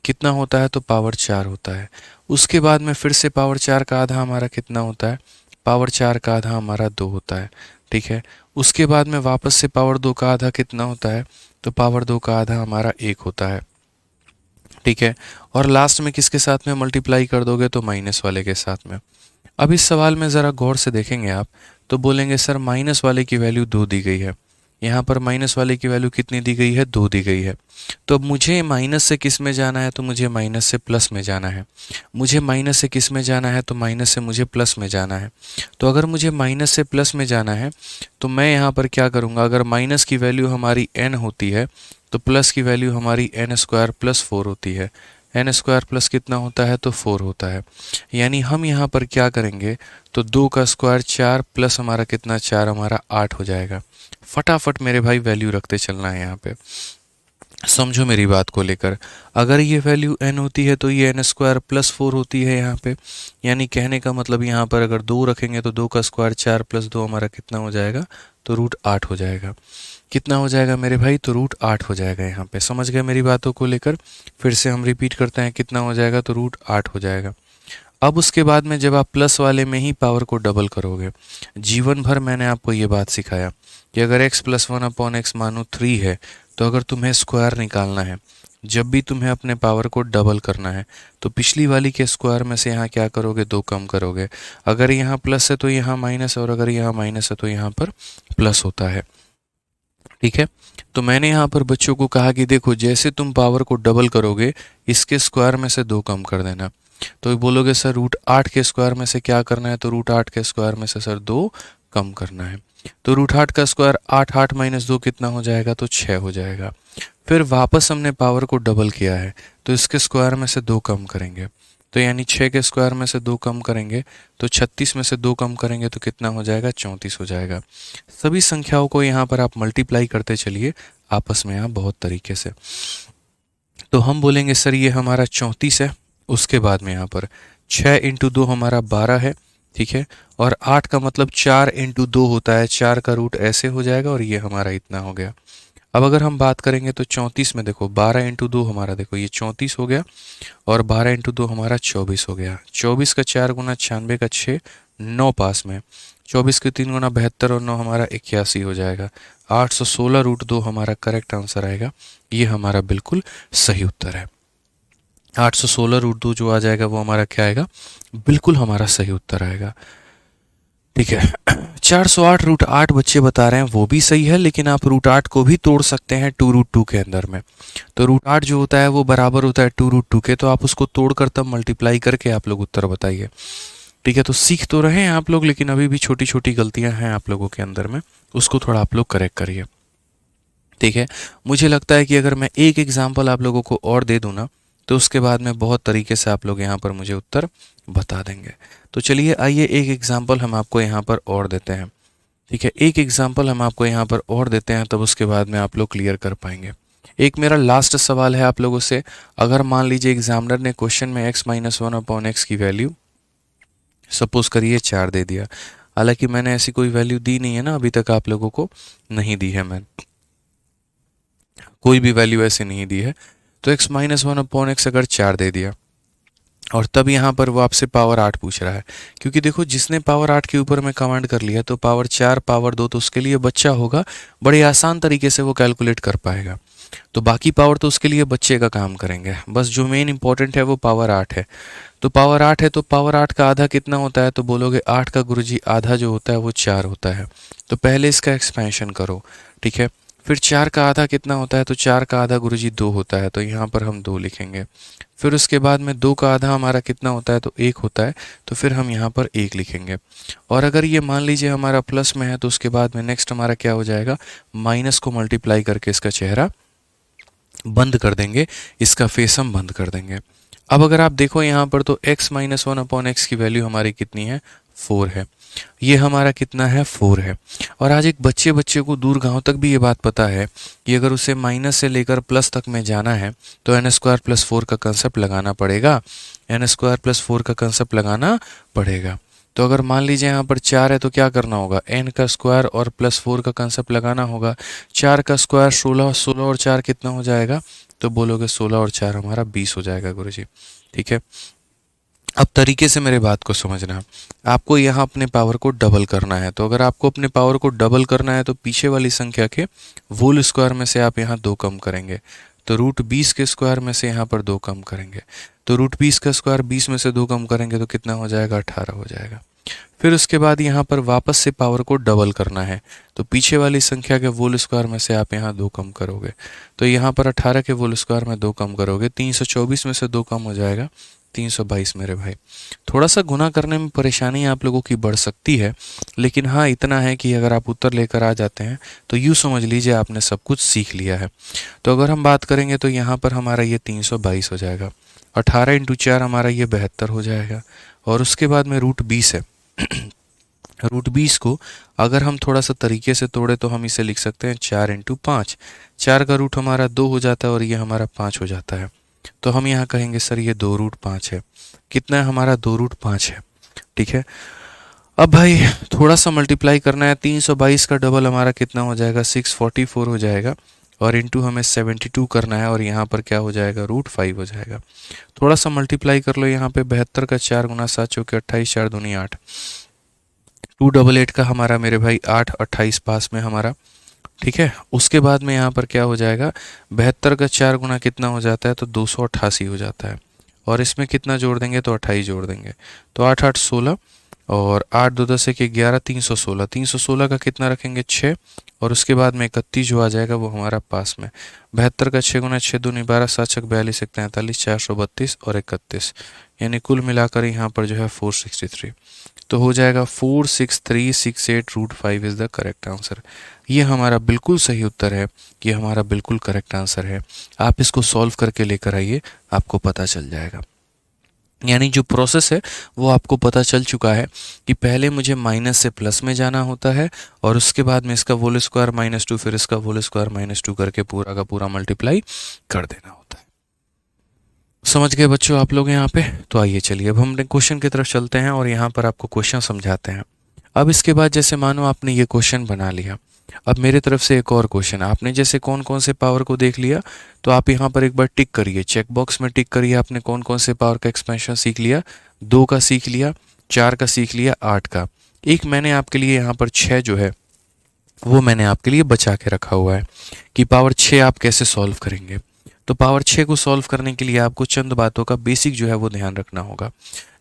कितना होता है? तो पावर 4 होता है। उसके बाद में फिर से पावर 4 का आधा हमारा कितना होता है? पावर 4 का आधा हमारा 2 होता है। ठीक है, उसके बाद में वापस से पावर 2 का आधा कितना होता है? तो पावर 2 का आधा हमारा 1 होता है। ठीक है, और लास्ट में किसके साथ में मल्टीप्लाई कर दोगे? तो माइनस वाले के साथ में। अब इस सवाल में ज़रा गौर से देखेंगे आप, तो बोलेंगे सर माइनस वाले की वैल्यू 2 दी गई है, यहाँ पर माइनस वाले की वैल्यू कितनी दी गई है? 2 दी गई है। तो अब मुझे माइनस से किस में जाना है? तो मुझे माइनस से प्लस में जाना है। मुझे माइनस से किस में जाना है? तो माइनस से मुझे प्लस में जाना है। तो अगर मुझे माइनस से प्लस में जाना है तो मैं यहाँ पर क्या करूँगा? अगर माइनस की वैल्यू हमारी n होती है तो प्लस की वैल्यू हमारी n² + 4 होती है। n² प्लस कितना होता है? तो 4 होता है। यानी हम यहाँ पर क्या करेंगे? तो 2 का स्क्वायर 4 प्लस हमारा कितना? 4 हमारा 8 हो जाएगा। फटाफट मेरे भाई वैल्यू रखते चलना है यहाँ पे, समझो मेरी बात को लेकर। अगर ये वैल्यू n होती है तो ये n² + 4 होती है यहाँ पे, यानी कहने का मतलब यहाँ पर अगर 2 रखेंगे तो 2 का स्क्वायर 4 + 2 हमारा कितना हो जाएगा? तो √8 हो जाएगा। कितना हो जाएगा मेरे भाई? तो √8 हो जाएगा यहाँ पे। समझ गए मेरी बातों को लेकर? फिर से हम रिपीट करते हैं, कितना हो जाएगा? तो √8 हो जाएगा। अब उसके बाद में जब आप प्लस वाले में ही पावर को डबल करोगे, जीवन भर मैंने आपको ये बात सिखाया कि अगर x + 1/x मानो 3 है, तो अगर तुम्हें स्क्वायर निकालना है, जब भी तुम्हें अपने पावर को डबल करना है, तो पिछली वाली के स्क्वायर में से यहाँ क्या करोगे? 2 कम करोगे। अगर यहाँ प्लस है तो यहाँ माइनस, और अगर यहाँ माइनस है तो यहाँ पर प्लस होता है। ठीक है, तो मैंने यहाँ पर बच्चों को कहा कि देखो जैसे तुम पावर को डबल करोगे, इसके स्क्वायर में से 2 कम कर देना। तो बोलोगे सर √8 के स्क्वायर में से क्या करना है? तो √8 के स्क्वायर में से सर 2 कम करना है। तो √8 का स्क्वायर 8, 8 - 2 कितना हो जाएगा? तो 6 हो जाएगा। फिर वापस हमने पावर को डबल किया है, तो इसके स्क्वायर में से 2 कम करेंगे, तो यानी 6 के स्क्वायर में से 2 कम करेंगे तो 36 में से 2 कम करेंगे तो कितना हो जाएगा? 34 हो जाएगा। सभी संख्याओं को यहाँ पर आप मल्टीप्लाई करते चलिए आपस में, यहाँ बहुत तरीके से। तो हम बोलेंगे सर ये हमारा 34 है। उसके बाद में यहाँ पर 6 इंटू 2 हमारा 12 है, ठीक है। और 8 का मतलब 4 इंटू 2 होता है, 4 का रूट ऐसे हो जाएगा और ये हमारा इतना हो गया। अब अगर हम बात करेंगे तो 34 में देखो 12 इंटू 2 हमारा, देखो ये 34 हो गया और 12 इंटू 2 हमारा 24 हो गया। 24 का 4 गुना 96 का 6, 9 पास में। 24 के 3 गुना 72 और 9 हमारा 81 हो जाएगा। 816 रूट 2 हमारा करेक्ट आंसर आएगा। ये हमारा बिल्कुल सही उत्तर है। 816 रूट 2 जो आ जाएगा वो हमारा क्या आएगा, बिल्कुल हमारा सही उत्तर आएगा, ठीक है। 408 रूट 8 बच्चे बता रहे हैं वो भी सही है, लेकिन आप रूट 8 को भी तोड़ सकते हैं 2 रूट 2 के अंदर में। तो रूट 8 जो होता है वो बराबर होता है 2 रूट 2 के, तो आप उसको तोड़कर तब मल्टीप्लाई करके आप लोग उत्तर बताइए, ठीक है। तो सीख तो रहे हैं आप लोग, लेकिन अभी भी छोटी छोटी गलतियां हैं आप लोगों के अंदर में, उसको थोड़ा आप लोग करेक्ट करिए, ठीक है। मुझे लगता है कि अगर मैं एक एग्जाम्पल आप लोगों को और दे दूँ ना, तो उसके बाद में बहुत तरीके से आप लोग यहाँ पर मुझे उत्तर बता देंगे। तो चलिए आइए एक एग्जाम्पल हम आपको यहाँ पर और देते हैं, ठीक है। एक एग्जाम्पल हम आपको यहाँ पर और देते हैं, तब उसके बाद में आप लोग क्लियर कर पाएंगे। एक मेरा लास्ट सवाल है आप लोगों से। अगर मान लीजिए एग्जामिनर ने क्वेश्चन में x-1/x की वैल्यू सपोज करिए 4 दे दिया, हालांकि मैंने ऐसी कोई वैल्यू दी नहीं है ना, अभी तक आप लोगों को नहीं दी है, मैंने कोई भी वैल्यू ऐसे नहीं दी है। तो x-1/x अगर 4 दे दिया और तब यहाँ पर वो आपसे पावर 8 पूछ रहा है, क्योंकि देखो जिसने पावर 8 के ऊपर में कमांड कर लिया तो पावर 4 पावर 2 तो उसके लिए बच्चा होगा, बड़े आसान तरीके से वो कैलकुलेट कर पाएगा। तो बाकी पावर तो उसके लिए बच्चे का काम करेंगे, बस जो मेन इंपॉर्टेंट है वो पावर 8 है। तो पावर 8 है, तो पावर 8 का आधा कितना होता है, तो बोलोगे 8 का गुरुजी आधा जो होता है वो 4 होता है। तो पहले इसका एक्सपेंशन करो, ठीक है। फिर 4 का आधा कितना होता है, तो 4 का आधा गुरुजी 2 होता है, तो यहाँ पर हम 2 लिखेंगे। फिर उसके बाद में 2 का आधा हमारा कितना होता है, तो 1 होता है, तो फिर हम यहाँ पर 1 लिखेंगे। और अगर ये मान लीजिए हमारा प्लस में है, तो उसके बाद में नेक्स्ट हमारा क्या हो जाएगा, माइनस को मल्टीप्लाई करके इसका चेहरा बंद कर देंगे, इसका फेस हम बंद कर देंगे। अब अगर आप देखो यहाँ पर तो x-1/x की वैल्यू हमारी कितनी है, 4 है। ये हमारा कितना है, 4 है। और आज एक बच्चे बच्चे को दूर गांव तक भी ये बात पता है कि अगर उसे माइनस से लेकर प्लस तक में जाना है तो n² + 4 का कंसेप्ट लगाना पड़ेगा, n² + 4 का कंसेप्ट लगाना पड़ेगा। तो अगर मान लीजिए यहाँ पर 4 है तो क्या करना होगा, n का स्क्वायर और +4 का कंसेप्ट लगाना होगा। 4 का स्क्वायर 16, 16 और 4 कितना हो जाएगा, तो बोलोगे 16 और 4 हमारा 20 हो जाएगा गुरुजी, ठीक है। अब तरीके से मेरे बात को समझना, आपको यहाँ अपने पावर को डबल करना है। तो अगर आपको अपने पावर को डबल करना है तो पीछे वाली संख्या के होल स्क्वायर में से आप यहाँ 2 कम करेंगे, तो √20 के स्क्वायर में से यहाँ पर 2 कम करेंगे, तो √20 का स्क्वायर 20 में से 2 कम करेंगे तो कितना हो जाएगा, 18 हो जाएगा। फिर उसके बाद यहाँ पर वापस से पावर को डबल करना है, तो पीछे वाली संख्या के होल स्क्वायर में से आप यहाँ 2 कम करोगे, तो यहाँ पर 18 के होल स्क्वायर में 2 कम करोगे, 324 में से 2 कम हो जाएगा 322 मेरे भाई। थोड़ा सा गुना करने में परेशानी आप लोगों की बढ़ सकती है, लेकिन हाँ इतना है कि अगर आप उत्तर लेकर आ जाते हैं तो यूँ समझ लीजिए आपने सब कुछ सीख लिया है। तो अगर हम बात करेंगे तो यहाँ पर हमारा ये 322 हो जाएगा, 18 × 4 हमारा ये 72 हो जाएगा। और उसके बाद में √20 है, √20 को अगर हम थोड़ा सा तरीके से तोड़े तो हम इसे लिख सकते हैं 4 × 5। 4 का रूट हमारा 2 हो जाता है और ये हमारा 5 हो जाता है, तो हम यहाँ कहेंगे सर ये 2√5 है। कितना है हमारा, 2√5 है, ठीक है। अब भाई थोड़ा सा मल्टीप्लाई करना है, 322 का डबल हमारा कितना हो जाएगा, 644 हो जाएगा, और इंटू हमें 72 करना है और यहाँ पर क्या हो जाएगा, √5 हो जाएगा। थोड़ा सा मल्टीप्लाई कर लो यहाँ पे, 72 का 4 गुना 7 चौके 28, 4 दूनी 8, 288 का हमारा मेरे भाई 8, 28 पास में हमारा, ठीक है। उसके बाद में यहाँ पर क्या हो जाएगा, 72 का 4 गुना कितना हो जाता है, तो 288 हो जाता है, और इसमें कितना जोड़ देंगे, तो 28 जोड़ देंगे, तो 8 8 16 और 8 2 10 1 11, 316, 316 का कितना रखेंगे, 6, और उसके बाद में 31 जो आ जाएगा वो हमारा पास में। 72 का 6 गुना 6 दूनी 12, 7 छक 42, 1 43, 432 और 31, यानी कुल मिलाकर यहाँ पर जो है 463, तो हो जाएगा 46368 √5 इज़ द करेक्ट आंसर। ये हमारा बिल्कुल सही उत्तर है, ये हमारा बिल्कुल करेक्ट आंसर है। आप इसको सॉल्व करके लेकर आइए, आपको पता चल जाएगा। यानी जो प्रोसेस है वो आपको पता चल चुका है कि पहले मुझे माइनस से प्लस में जाना होता है और उसके बाद में इसका होल स्क्वायर -2 फिर इसका होल स्क्वायर -2 करके पूरा का पूरा मल्टीप्लाई कर देना होता है। समझ गए बच्चों आप लोग यहाँ पे? तो आइए चलिए अब हम क्वेश्चन की तरफ चलते हैं और यहाँ पर आपको क्वेश्चन समझाते हैं। अब इसके बाद जैसे मानो आपने ये क्वेश्चन बना लिया, अब मेरे तरफ से एक और क्वेश्चन, आपने जैसे कौन कौन से पावर को देख लिया, तो आप यहाँ पर एक बार टिक करिए, चेक बॉक्स में टिक करिए, आपने कौन कौन से पावर का एक्सपेंशन सीख लिया। 2 का सीख लिया, 4 का सीख लिया, 8 का। एक मैंने आपके लिए यहाँ पर 6 जो है वो मैंने आपके लिए बचा के रखा हुआ है कि पावर 6 आप कैसे सॉल्व करेंगे। तो पावर 6 को सॉल्व करने के लिए आपको चंद बातों का बेसिक जो है वो ध्यान रखना होगा।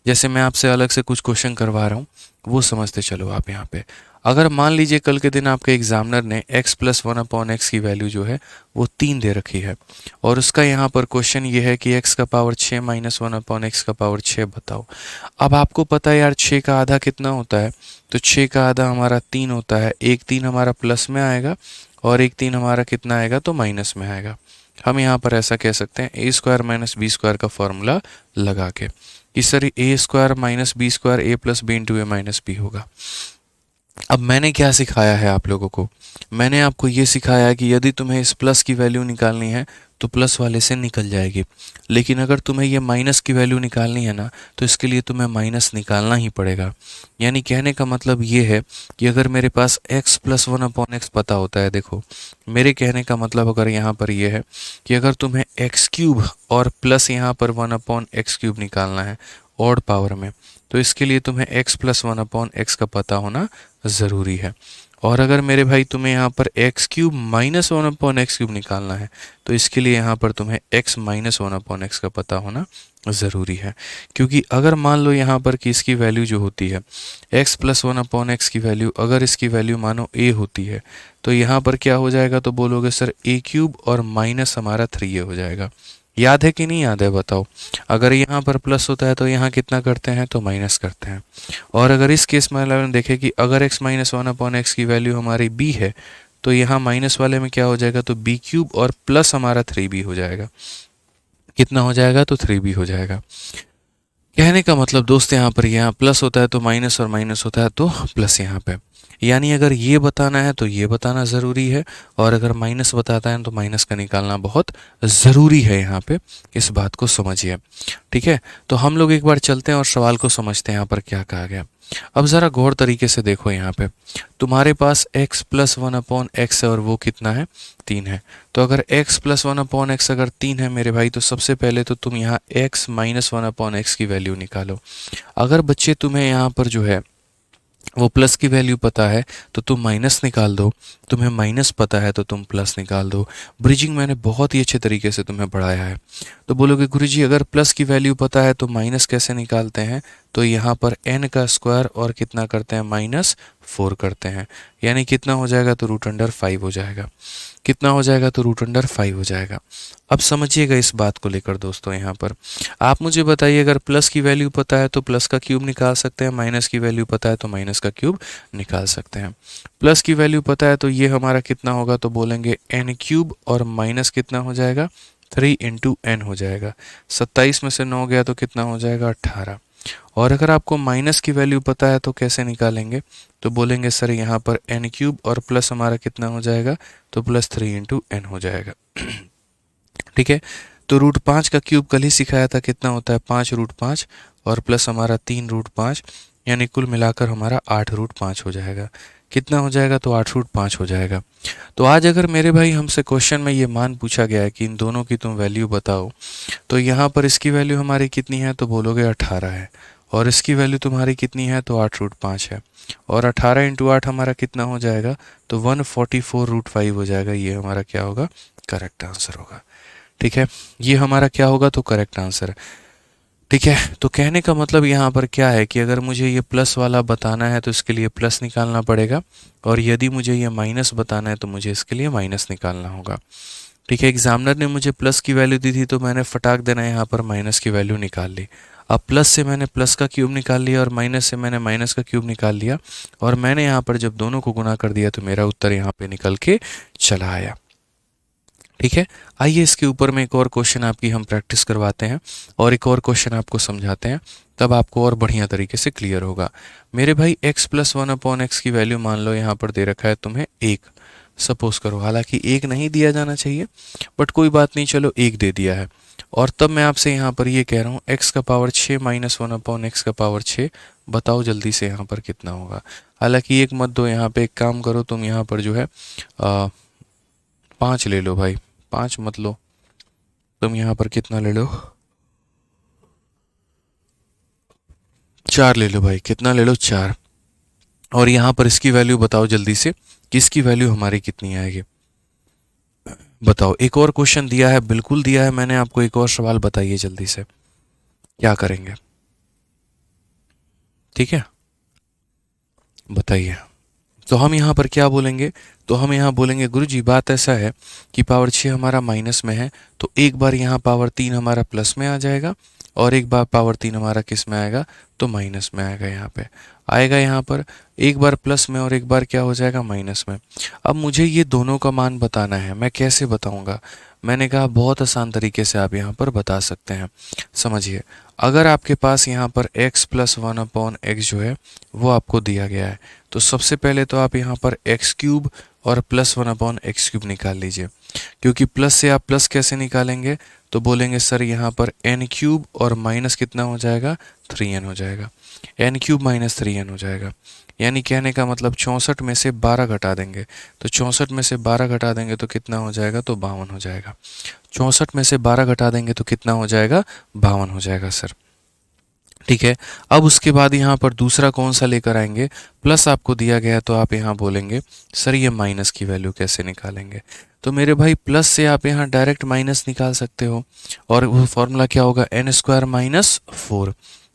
जैसे मैं आपसे अलग से कुछ क्वेश्चन करवा रहा हूँ, वो समझते चलो आप यहाँ पे। अगर मान लीजिए कल के दिन आपके एग्जामिनर ने x प्लस 1/x की वैल्यू जो है वो 3 दे रखी है, और उसका यहाँ पर क्वेश्चन ये है कि x का पावर 6 माइनस 1/x का पावर 6 बताओ। अब आपको पता है यार 6 का आधा कितना होता है, तो 6 का आधा हमारा 3 होता है। एक 3 हमारा प्लस में आएगा और एक 3 हमारा कितना आएगा, तो माइनस में आएगा। हम यहाँ पर ऐसा कह सकते हैं ए स्क्वायर माइनस बी स्क्वायर का फॉर्मूला लगा के कि सर ए स्क्वायर माइनस बी स्क्वायर ए प्लस बी इंटू ए माइनस बी होगा। अब मैंने क्या सिखाया है आप लोगों को, मैंने आपको ये सिखाया है कि यदि तुम्हें इस प्लस की वैल्यू निकालनी है तो प्लस वाले से निकल जाएगी, लेकिन अगर तुम्हें ये माइनस की वैल्यू निकालनी है ना, तो इसके लिए तुम्हें माइनस निकालना ही पड़ेगा। यानी कहने का मतलब ये है कि अगर मेरे पास x प्लस 1/x पता होता है, देखो मेरे कहने का मतलब अगर यहाँ पर ये है कि अगर तुम्हें x क्यूब और प्लस यहाँ पर 1/x क्यूब निकालना है ऑड पावर में, तो इसके लिए तुम्हें x प्लस 1/x का पता होना ज़रूरी है। और अगर मेरे भाई तुम्हें यहाँ पर x cube minus 1/x cube निकालना है, तो इसके लिए यहाँ पर तुम्हें x माइनस 1/x का पता होना ज़रूरी है। क्योंकि अगर मान लो यहाँ पर कि इसकी वैल्यू जो होती है x प्लस 1/x की वैल्यू, अगर इसकी वैल्यू मानो a होती है, तो यहाँ पर क्या हो जाएगा, तो बोलोगे सर a क्यूब और माइनस हमारा 3a हो जाएगा। याद है कि नहीं याद है बताओ? अगर यहाँ पर प्लस होता है तो यहाँ कितना करते हैं, तो माइनस करते हैं। और अगर इस केस में हम देखें कि अगर x माइनस 1/x की वैल्यू हमारी b है, तो यहाँ माइनस वाले में क्या हो जाएगा, तो b क्यूब और प्लस हमारा 3b हो जाएगा। कितना हो जाएगा, तो 3b हो जाएगा। कहने का मतलब दोस्त यहाँ पर यहाँ प्लस होता है तो माइनस और माइनस होता है तो प्लस यहाँ पे। यानी अगर ये बताना है तो ये बताना ज़रूरी है, और अगर माइनस बताता है तो माइनस का निकालना बहुत ज़रूरी है। यहाँ पे इस बात को समझिए, ठीक है। तो हम लोग एक बार चलते हैं और सवाल को समझते हैं यहाँ पर क्या कहा गया। अब ज़रा गौर तरीके से देखो, यहाँ पे तुम्हारे पास x प्लस 1/x है और वो कितना है, 3 है। तो अगर x प्लस 1/x अगर 3 है मेरे भाई, तो सबसे पहले तो तुम यहाँ x माइनस 1/x की वैल्यू निकालो। अगर बच्चे तुम्हें यहाँ पर जो है वो प्लस की वैल्यू पता है तो तुम माइनस निकाल दो, तुम्हें माइनस पता है तो तुम प्लस निकाल दो। ब्रिजिंग मैंने बहुत ही अच्छे तरीके से तुम्हें पढ़ाया है। तो बोलोगे गुरुजी अगर प्लस की वैल्यू पता है तो माइनस कैसे निकालते हैं, तो यहाँ पर n का स्क्वायर और कितना करते हैं, -4 करते हैं। यानी कितना हो जाएगा, तो √5 हो जाएगा। कितना हो जाएगा, तो √5 हो जाएगा। अब समझिएगा इस बात को लेकर दोस्तों, यहाँ पर आप मुझे बताइए अगर प्लस की वैल्यू पता है तो प्लस का क्यूब निकाल सकते हैं, माइनस की वैल्यू पता है तो माइनस का क्यूब निकाल सकते हैं। प्लस की वैल्यू पता है तो ये हमारा कितना होगा, तो बोलेंगे n क्यूब और माइनस कितना हो जाएगा, 3 × n हो जाएगा। 27 में से 9 गया तो कितना हो जाएगा, 18। और अगर आपको माइनस की वैल्यू पता है तो कैसे निकालेंगे, तो बोलेंगे सर यहाँ पर n क्यूब और प्लस हमारा कितना हो जाएगा, तो +3 × n हो जाएगा। ठीक है। तो √5 का क्यूब कल ही सिखाया था, कितना होता है, 5√5 और प्लस हमारा 3√5, यानी कुल मिलाकर हमारा 8√5 हो जाएगा। कितना हो जाएगा, तो 8√5 हो जाएगा। तो आज अगर मेरे भाई हमसे क्वेश्चन में ये मान पूछा गया है कि इन दोनों की तुम वैल्यू बताओ, तो यहाँ पर इसकी वैल्यू हमारी कितनी है, तो बोलोगे 18 है, और इसकी वैल्यू तुम्हारी कितनी है, तो 8√5 है। और 18 × 8 हमारा कितना हो जाएगा, तो 144√5 हो जाएगा। ये हमारा क्या होगा, करेक्ट आंसर होगा। ठीक है, ये हमारा क्या होगा, तो करेक्ट आंसर है। ठीक है, तो कहने का मतलब यहाँ पर क्या है कि अगर मुझे ये प्लस वाला बताना है तो इसके लिए प्लस निकालना पड़ेगा, और यदि मुझे ये माइनस बताना है तो मुझे इसके लिए माइनस निकालना होगा। ठीक है, एग्जामिनर ने मुझे प्लस की वैल्यू दी थी तो मैंने फटाक देना यहाँ पर माइनस की वैल्यू निकाल ली। अब प्लस से मैंने प्लस का क्यूब निकाल लिया और माइनस से मैंने माइनस का क्यूब निकाल लिया, और मैंने यहाँ पर जब दोनों को गुना कर दिया तो मेरा उत्तर यहाँ पे निकल के चला आया। ठीक है, आइए इसके ऊपर में एक और क्वेश्चन आपकी हम प्रैक्टिस करवाते हैं और एक और क्वेश्चन आपको समझाते हैं, तब आपको और बढ़िया तरीके से क्लियर होगा। मेरे भाई x प्लस 1/x की वैल्यू मान लो यहाँ पर दे रखा है तुम्हें 1, सपोज करो, हालांकि 1 नहीं दिया जाना चाहिए बट कोई बात नहीं, चलो 1 दे दिया है। और तब मैं आपसे यहाँ पर ये कह रहा हूँ एक्स का पावर 6 माइनस 1/x का पावर 6, बताओ जल्दी से यहाँ पर कितना होगा। हालांकि एक मत दो, यहाँ पे एक काम करो तुम, यहाँ पर जो है 5 ले लो भाई, 5 मत लो तुम, यहाँ पर कितना ले लो, 4 ले लो भाई, कितना ले लो 4। और यहाँ पर इसकी वैल्यू बताओ जल्दी से कि इसकी वैल्यू हमारी कितनी आएगी, बताओ। एक और क्वेश्चन दिया है, बिल्कुल दिया है मैंने आपको, एक और सवाल बताइए जल्दी से क्या करेंगे, ठीक है बताइए। तो हम यहाँ पर क्या बोलेंगे, तो हम यहाँ बोलेंगे गुरुजी बात ऐसा है कि पावर 6 हमारा माइनस में है, तो एक बार यहाँ पावर 3 हमारा प्लस में आ जाएगा और एक बार पावर 3 हमारा किस में आएगा, तो माइनस में आएगा। यहाँ पे आएगा, यहाँ पर एक बार प्लस में और एक बार क्या हो जाएगा, माइनस में। अब मुझे ये दोनों का मान बताना है, मैं कैसे बताऊंगा। मैंने कहा बहुत आसान तरीके से आप यहाँ पर बता सकते हैं। समझिए, अगर आपके पास यहाँ पर x प्लस 1/x जो है वो आपको दिया गया है, तो सबसे पहले तो आप यहाँ पर एक्स क्यूब और प्लस 1/x क्यूब निकाल लीजिए। क्योंकि प्लस से आप प्लस कैसे निकालेंगे, तो बोलेंगे सर यहाँ पर n क्यूब और माइनस कितना हो जाएगा, 3n हो जाएगा। n क्यूब माइनस 3n हो जाएगा, यानी कहने का मतलब 64 में से 12 घटा देंगे, तो 64 में से 12 घटा देंगे तो कितना हो जाएगा, तो 52 हो जाएगा। 64 में से 12 घटा देंगे तो कितना हो जाएगा, 52 हो जाएगा सर, ठीक है। अब उसके बाद यहाँ पर दूसरा कौन सा लेकर आएंगे, प्लस आपको दिया गया तो आप यहाँ बोलेंगे सर ये माइनस की वैल्यू कैसे निकालेंगे। तो मेरे भाई प्लस से आप यहाँ डायरेक्ट माइनस निकाल सकते हो, और वो फॉर्मूला क्या होगा, एन स्क्वायर माइनस 4,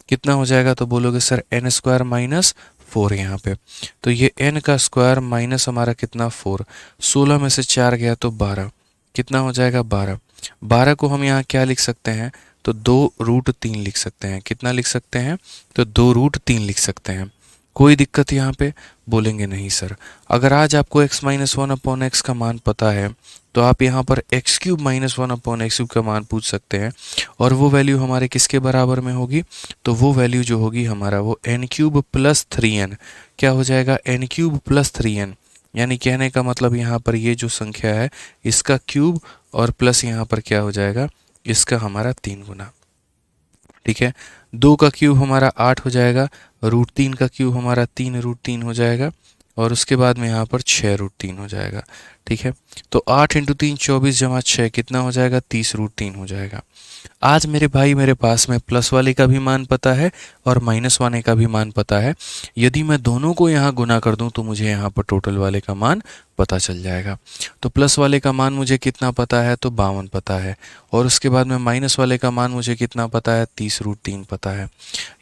कितना हो जाएगा, तो बोलोगे सर एन स्क्वायर माइनस 4 यहाँ पे। तो ये n का स्क्वायर माइनस हमारा कितना 4, 16 में से 4 गया तो 12, कितना हो जाएगा 12। 12 को हम यहाँ क्या लिख सकते हैं, तो 2√3 लिख सकते हैं। कितना लिख सकते हैं, तो 2√3 लिख सकते हैं। कोई दिक्कत यहाँ पे, बोलेंगे नहीं सर। अगर आज आपको x माइनस 1/x का मान पता है, तो आप यहाँ पर x cube minus 1/x cube का मान पूछ सकते हैं, और वो वैल्यू हमारे किसके बराबर में होगी, तो वो वैल्यू जो होगी हमारा वो n क्यूब प्लस 3n, क्या हो जाएगा, n क्यूब प्लस 3n। यानी कहने का मतलब यहाँ पर ये जो संख्या है इसका क्यूब और प्लस यहाँ पर क्या हो जाएगा, इसका हमारा 3 गुना, ठीक है। 2 का क्यूब हमारा 8 हो जाएगा, √3 का क्यूब हमारा 3√3 हो जाएगा, और उसके बाद में यहाँ पर 6√3 हो जाएगा, ठीक है। तो 8 × 3 24 जमा 6 कितना हो जाएगा, 30√3 हो जाएगा। आज मेरे भाई मेरे पास में प्लस वाले का भी मान पता है और माइनस वाले का भी मान पता है। यदि मैं दोनों को यहाँ गुना कर दूँ तो मुझे यहाँ पर टोटल वाले का मान पता चल जाएगा। तो प्लस वाले का मान मुझे कितना पता है, तो 52 पता है, और उसके बाद में माइनस वाले का मान मुझे कितना पता है, 30√3 पता है।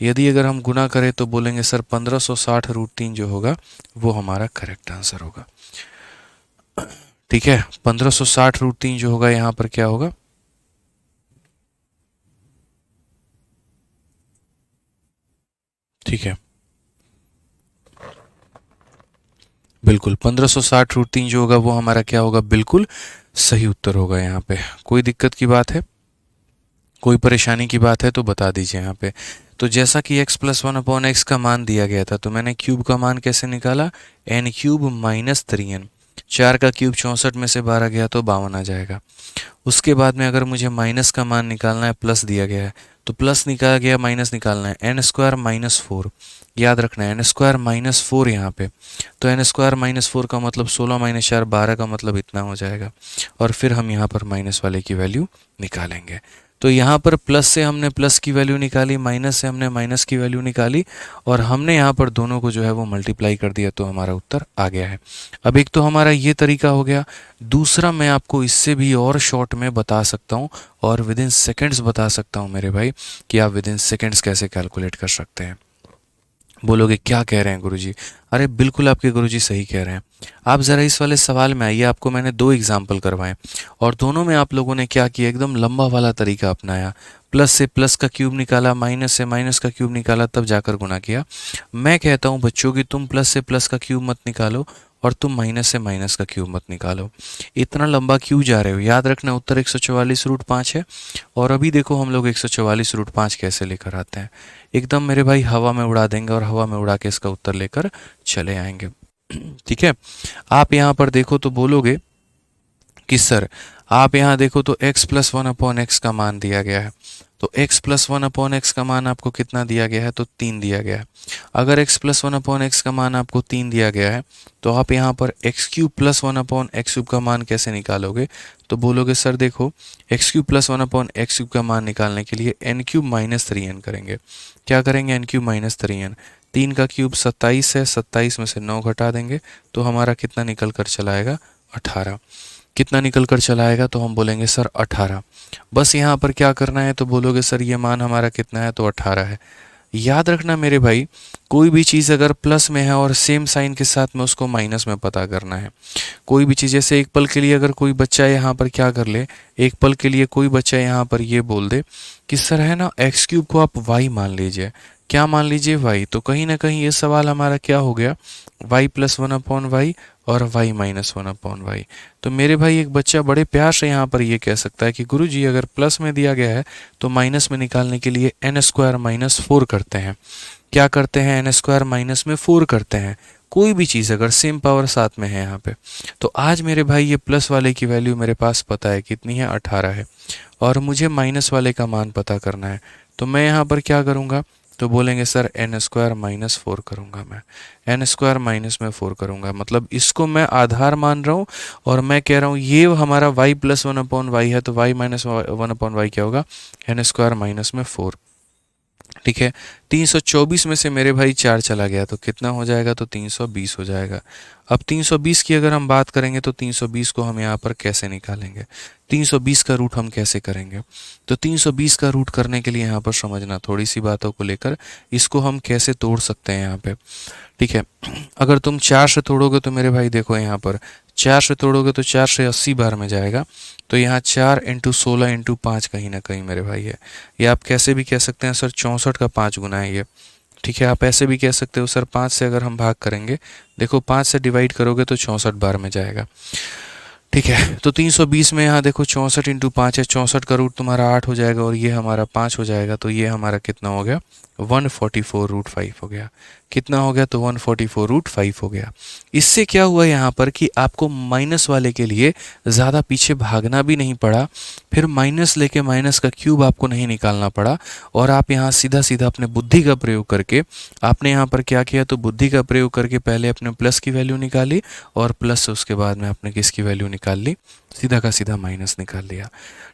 यदि अगर हम गुना करें तो बोलेंगे सर 1560√3 जो होगा वो हमारा करेक्ट आंसर होगा, ठीक है। 1560√3 जो होगा यहाँ पर क्या होगा, ठीक है, बिल्कुल 1560√3 जो होगा वो हमारा क्या होगा, बिल्कुल सही उत्तर होगा। यहाँ पे कोई दिक्कत की बात है, कोई परेशानी की बात है तो बता दीजिए यहाँ पे। तो जैसा कि x प्लस 1/x का मान दिया गया था, तो मैंने क्यूब का मान कैसे निकाला, n क्यूब माइनस 3n। 4 का क्यूब 64 में से 12 गया तो 52 आ जाएगा। उसके बाद में अगर मुझे माइनस का मान निकालना है, प्लस दिया गया है तो प्लस निकाला गया, माइनस निकालना है, एन स्क्वायर माइनस 4, याद रखना है एन स्क्वायर माइनस 4 यहाँ पे। तो एन स्क्वायर माइनस 4 का मतलब 16 माइनस 4 12 का मतलब इतना हो जाएगा, और फिर हम यहाँ पर माइनस वाले की वैल्यू निकालेंगे। तो यहाँ पर प्लस से हमने प्लस की वैल्यू निकाली, माइनस से हमने माइनस की वैल्यू निकाली, और हमने यहाँ पर दोनों को जो है वो मल्टीप्लाई कर दिया, तो हमारा उत्तर आ गया है। अब एक तो हमारा ये तरीका हो गया, दूसरा मैं आपको इससे भी और शॉर्ट में बता सकता हूँ और विद इन सेकेंड्स बता सकता हूँ मेरे भाई, कि आप विद इन सेकेंड्स कैसे कैलकुलेट कर सकते हैं। बोलोगे क्या कह रहे हैं गुरुजी, अरे बिल्कुल आपके गुरुजी सही कह रहे हैं। आप ज़रा इस वाले सवाल में आइए, आपको मैंने 2 एग्जाम्पल करवाएं और दोनों में आप लोगों ने क्या किया, एकदम लंबा वाला तरीका अपनाया। प्लस से प्लस का क्यूब निकाला, माइनस से माइनस का क्यूब निकाला, तब जाकर गुना किया। मैं कहता हूँ बच्चों कि तुम प्लस से प्लस का क्यूब मत निकालो और तुम माइनस से माइनस का क्यूब मत निकालो। इतना लंबा क्यों जा रहे हो, याद रखना उत्तर 144√5 है। और अभी देखो हम लोग 144√5 कैसे लेकर आते हैं, एकदम मेरे भाई हवा में उड़ा देंगे और हवा में उड़ा के इसका उत्तर लेकर चले आएंगे। ठीक है, आप यहाँ पर देखो तो बोलोगे कि सर आप यहाँ देखो तो x plus one upon x का मान दिया गया है, तो x plus one upon x का मान आपको कितना दिया गया है, तो 3 दिया गया है। अगर x plus one upon x का मान आपको 3 दिया गया है तो आप यहाँ पर x cube plus one upon x cube का मान कैसे निकालोगे, तो बोलोगे सर देखो x cube plus one upon x cube का मान निकालने के लिए n cube minus three n करेंगे। क्या करेंगे, n cube minus three n, 3 का क्यूब 27 है, 27 में से 9 घटा देंगे तो हमारा कितना निकल कर चला आएगा, 18। कितना निकल कर चला आएगा, तो हम बोलेंगे सर 18। बस यहाँ पर क्या करना है, तो बोलोगे सर ये मान हमारा कितना है, तो 18 है। याद रखना मेरे भाई, कोई भी चीज़ अगर प्लस में है और सेम साइन के साथ में उसको माइनस में पता करना है। कोई भी चीज़, जैसे एक पल के लिए अगर कोई बच्चा यहाँ पर क्या कर ले, एक पल के लिए कोई बच्चा यहाँ पर ये बोल दे कि सर है ना एक्स क्यूब को आप वाई मान लीजिए, क्या मान लीजिए, वाई, तो कहीं ना कहीं ये सवाल हमारा क्या हो गया, y plus one upon y और y minus one upon y. तो मेरे भाई एक बच्चा बड़े प्यार से यहाँ पर ये कह सकता है कि गुरुजी अगर प्लस में दिया गया है तो माइनस में निकालने के लिए एन स्क्वायर माइनस फोर करते हैं। क्या करते हैं, एन स्क्वायर माइनस में फोर करते हैं। कोई भी चीज़ अगर सेम पावर साथ में है यहाँ पे, तो आज मेरे भाई ये प्लस वाले की वैल्यू मेरे पास पता है कितनी है, 18 है, और मुझे माइनस वाले का मान पता करना है। तो मैं यहाँ पर क्या करूँगा, तो बोलेंगे sir n square minus four करूँगा, मैं एन स्क्वायर माइनस में फोर करूँगा, मतलब इसको मैं आधार मान रहा हूँ और मैं कह रहा हूँ ये हमारा y plus one upon y है, तो y minus one upon y क्या होगा, एन स्क्वायर माइनस में फोर। ठीक है, 324 में से मेरे भाई 4 चला गया तो कितना हो जाएगा, तो 320 हो जाएगा। अब 320 की अगर हम बात करेंगे तो 320 को हम यहाँ पर कैसे निकालेंगे, 320 का रूट हम कैसे करेंगे, तो 320 का रूट करने के लिए यहाँ पर समझना थोड़ी सी बातों को लेकर, इसको हम कैसे तोड़ सकते हैं यहाँ पे। ठीक है, अगर तुम 4 से तोड़ोगे तो मेरे भाई देखो यहाँ पर 4 से तोड़ोगे तो 4 से 80 बार में जाएगा, तो यहाँ 4 इंटू 16 इंटू 5 कहीं ना कहीं मेरे भाई है। ये आप कैसे भी कह सकते हैं सर 64 का 5 गुना है ये। ठीक है, आप ऐसे भी कह सकते हो सर 5 से अगर हम भाग करेंगे, देखो 5 से डिवाइड करोगे तो 64 बार में जाएगा। ठीक है, तो 320 में यहाँ देखो 64 इंटू 5 है, 64 का रूट तुम्हारा 8 हो जाएगा और ये हमारा 5 हो जाएगा, तो ये हमारा कितना हो गया, 144 रूट 5 हो गया। कितना हो गया, तो 144 रूट 5 हो गया। इससे क्या हुआ यहाँ पर कि आपको माइनस वाले के लिए ज़्यादा पीछे भागना भी नहीं पड़ा, फिर माइनस लेके माइनस का क्यूब आपको नहीं निकालना पड़ा, और आप यहाँ सीधा सीधा अपने बुद्धि का प्रयोग करके आपने यहाँ पर क्या किया, तो बुद्धि का प्रयोग करके पहले अपने प्लस की वैल्यू निकाली और प्लस से उसके बाद में आपने किसकी वैल्यू निकाल ली, सीधा का सीधा माइनस निकाल लिया।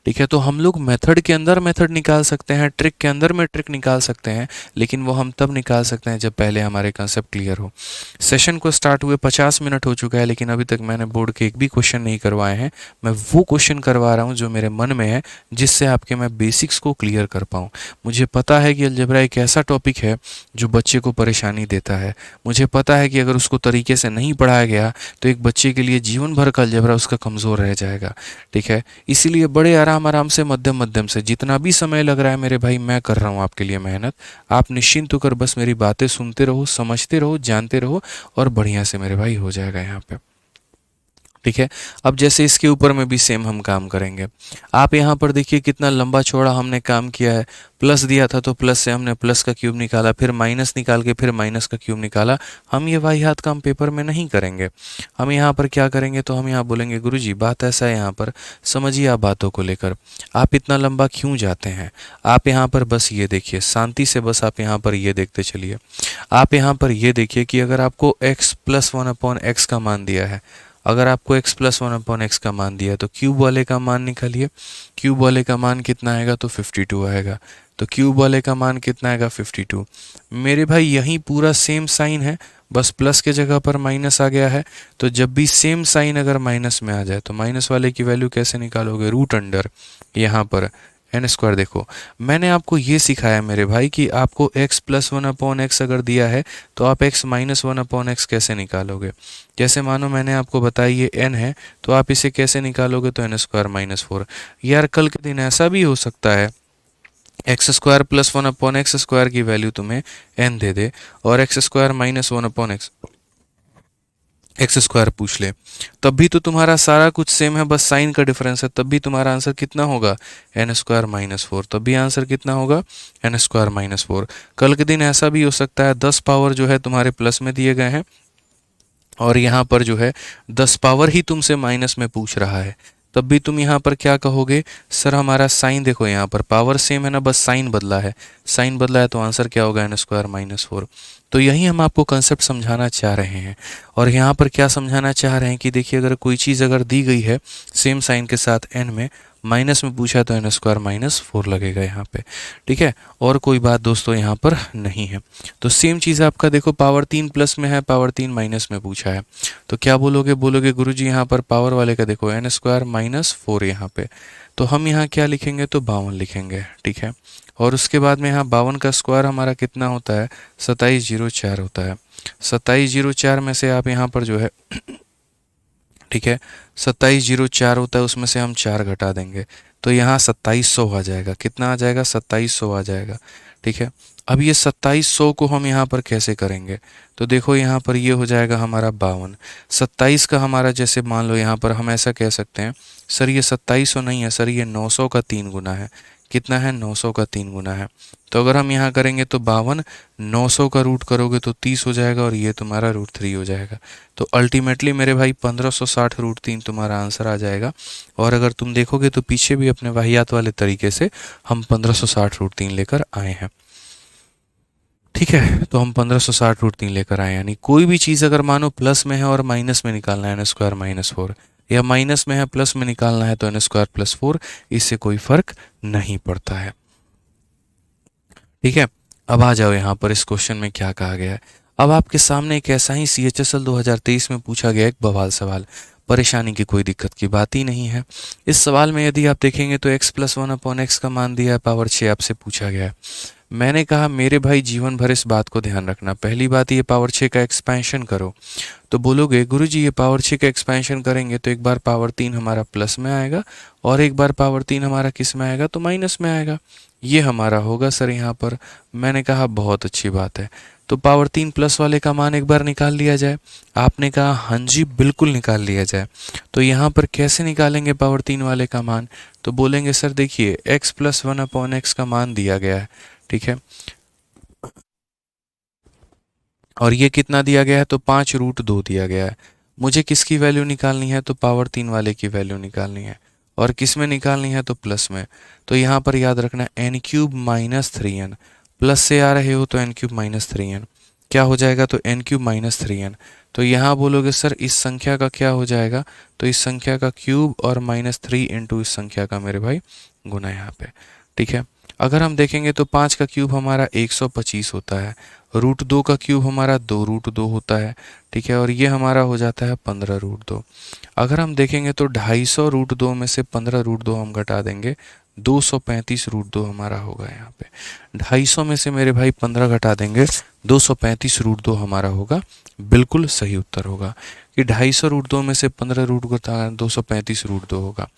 ठीक है, तो हम लोग मेथड के अंदर मेथड निकाल सकते हैं, ट्रिक के अंदर में ट्रिक निकाल सकते हैं, लेकिन वो हम तब निकाल सकते हैं जब पहले हमारे कंसेप्ट क्लियर हो। सेशन को स्टार्ट हुए 50 मिनट हो चुका है, लेकिन अभी तक मैंने बोर्ड के एक भी क्वेश्चन नहीं करवाए हैं। मैं वो क्वेश्चन करवा रहा हूँ जो मेरे मन में है, जिससे आपके मैं बेसिक्स को क्लियर कर पाऊँ। मुझे पता है कि अलजेब्रा एक ऐसा टॉपिक है जो बच्चे को परेशानी देता है। मुझे पता है कि अगर उसको तरीके से नहीं पढ़ाया गया तो एक बच्चे के लिए जीवन भर का अलजेब्रा उसका कमज़ोर रह जाएगा। ठीक है, इसीलिए बड़े आराम आराम से मध्यम मध्यम से जितना भी समय लग रहा है मेरे भाई, मैं कर रहा हूँ आपके लिए मेहनत। आप निश्चिंत होकर बस मेरी बातें सुनते रहो, समझते रहो, जानते रहो, और बढ़िया से मेरे भाई हो जाएगा यहाँ पे। ठीक है, अब जैसे इसके ऊपर में भी सेम हम काम करेंगे। आप यहाँ पर देखिए कितना लंबा चौड़ा हमने काम किया है। प्लस दिया था तो प्लस से हमने प्लस का क्यूब निकाला, फिर माइनस निकाल के फिर माइनस का क्यूब निकाला। हम ये वाहियात काम पेपर में नहीं करेंगे। हम यहाँ पर क्या करेंगे, तो हम यहाँ बोलेंगे गुरुजी बात ऐसा है, यहाँ पर समझिए आप बातों को लेकर, आप इतना लंबा क्यों जाते हैं। आप यहाँ पर बस ये देखिए शांति से, बस आप यहाँ पर ये देखते चलिए। आप यहाँ पर ये देखिए कि अगर आपको x plus one upon x का मान दिया है, अगर आपको x plus one upon x का मान दिया है तो क्यूब वाले का मान निकालिए। क्यूब वाले का मान कितना आएगा, तो 52 आएगा। तो क्यूब वाले का मान कितना आएगा, 52। मेरे भाई यहीं पूरा सेम साइन है, बस प्लस के जगह पर माइनस आ गया है। तो जब भी सेम साइन अगर माइनस में आ जाए तो माइनस वाले की वैल्यू कैसे निकालोगे, रूट अंडर यहाँ पर एन स्क्वायर। देखो मैंने आपको ये सिखाया मेरे भाई कि आपको x plus one upon x अगर दिया है तो आप x minus one upon x कैसे निकालोगे। जैसे मानो मैंने आपको बताया ये n है, तो आप इसे कैसे निकालोगे, तो एन स्क्वायर माइनस फोर। यार कल के दिन ऐसा भी हो सकता है x square plus one upon x square की वैल्यू तुम्हें n दे दे और x square minus one upon x square पूछ ले, तब भी तो तुम्हारा सारा कुछ सेम है, बस साइन का डिफरेंस है, तब भी तुम्हारा आंसर कितना होगा, एन स्क्वायर माइनस फोर। तब भी आंसर कितना होगा, एन स्क्वायर माइनस फोर। कल के दिन ऐसा भी हो सकता है 10 पावर जो है तुम्हारे प्लस में दिए गए हैं और यहाँ पर जो है 10 पावर ही तुमसे माइनस में पूछ रहा है, तब भी तुम यहाँ पर क्या कहोगे, सर हमारा साइन देखो यहाँ पर पावर सेम है ना, बस साइन बदला है, साइन बदला है तो आंसर क्या होगा, n² - 4। तो यही हम आपको कंसेप्ट समझाना चाह रहे हैं। और यहाँ पर क्या समझाना चाह रहे हैं कि देखिए अगर कोई चीज़ अगर दी गई है सेम साइन के साथ n में, माइनस में पूछा तो n² - 4 लगेगा यहाँ पे, ठीक है। और कोई बात दोस्तों यहाँ पर नहीं है। तो सेम चीज़ आपका देखो पावर 3 प्लस में है, पावर 3 माइनस में पूछा है, तो क्या बोलोगे, बोलोगे गुरुजी यहाँ पर पावर वाले का देखो n² - 4 यहाँ पे, तो हम यहाँ क्या लिखेंगे, तो 52 लिखेंगे, ठीक है। और उसके बाद में यहाँ 52 का स्क्वायर हमारा कितना होता है, 2704 होता है। 2704 में से आप यहाँ पर जो है ठीक है 2704 होता है, उसमें से हम 4 घटा देंगे तो यहाँ 2700 आ जाएगा। कितना आ जाएगा, 2700 आ जाएगा, ठीक है। अब ये 2700 को हम यहाँ पर कैसे करेंगे, तो देखो यहाँ पर ये हो जाएगा हमारा 52। 27 का हमारा जैसे मान लो यहाँ पर हम ऐसा कह सकते हैं, सर ये 2700 नहीं है सर, ये 900 का 3 गुना है। कितना है, 900 का 3 गुना है। तो अगर हम यहाँ करेंगे तो 52, 900 का रूट करोगे तो 30 हो जाएगा और ये तुम्हारा √3 हो जाएगा। तो अल्टीमेटली मेरे भाई 1560 √3 तुम्हारा आंसर आ जाएगा। और अगर तुम देखोगे तो पीछे भी अपने वाहियात वाले तरीके से हम 1560 √3 लेकर आए हैं, ठीक है। तो हम 1560 √3 लेकर आए, यानी कोई भी चीज़ अगर मानो प्लस में है और माइनस में निकालना है n² - 4, या माइनस में है प्लस में निकालना है तो n² + 4, इससे कोई फर्क नहीं पड़ता है, ठीक है। अब आ जाओ यहाँ पर इस क्वेश्चन में क्या कहा गया है। अब आपके सामने एक ऐसा ही CHSL 2023 में पूछा गया एक बवाल सवाल, परेशानी की कोई दिक्कत की बात ही नहीं है। इस सवाल में यदि आप देखेंगे तो x + 1/x का मान दिया है, पावर 6 आपसे पूछा गया है। मैंने कहा मेरे भाई जीवन भर इस बात को ध्यान रखना, पहली बात ये पावर 6 का एक्सपेंशन करो, तो बोलोगे गुरुजी ये पावर 6 का एक्सपेंशन करेंगे तो एक बार पावर 3 हमारा प्लस में आएगा और एक बार पावर 3 हमारा किस में आएगा, तो माइनस में आएगा। ये हमारा होगा सर यहाँ पर। मैंने कहा बहुत अच्छी बात है, तो पावर 3 प्लस वाले का मान एक बार निकाल लिया जाए। आपने कहा हाँ जी बिल्कुल निकाल लिया जाए। तो यहाँ पर कैसे निकालेंगे पावर 3 वाले का मान, तो बोलेंगे सर देखिए x + 1/x का मान दिया गया है, ठीक है। और ये कितना दिया गया है, तो 5√2 दिया गया है। मुझे किसकी वैल्यू निकालनी है, तो पावर 3 वाले की वैल्यू निकालनी है। और किस में निकालनी है, तो प्लस में। तो यहाँ पर याद रखना n³ - 3n, प्लस से आ रहे हो तो n³ - 3n क्या हो जाएगा, तो n³ - 3n। तो यहाँ बोलोगे सर इस संख्या का क्या हो जाएगा, तो इस संख्या का क्यूब और -3 इंटू इस संख्या का मेरे भाई गुना यहाँ पे, ठीक है। अगर हम देखेंगे तो 5 का क्यूब हमारा 125 होता है, √2 का क्यूब हमारा 2√2 होता है, ठीक है। और ये हमारा हो जाता है 15√2। अगर हम देखेंगे तो 250 √2 में से 15√2 हम घटा देंगे, 235 √2 हमारा होगा यहाँ पे। 250 में से मेरे भाई 15 घटा देंगे, 235 √2 हमारा होगा। बिल्कुल सही उत्तर होगा कि 250 √2 में से 15 रूट घटा 235 √2 होगा।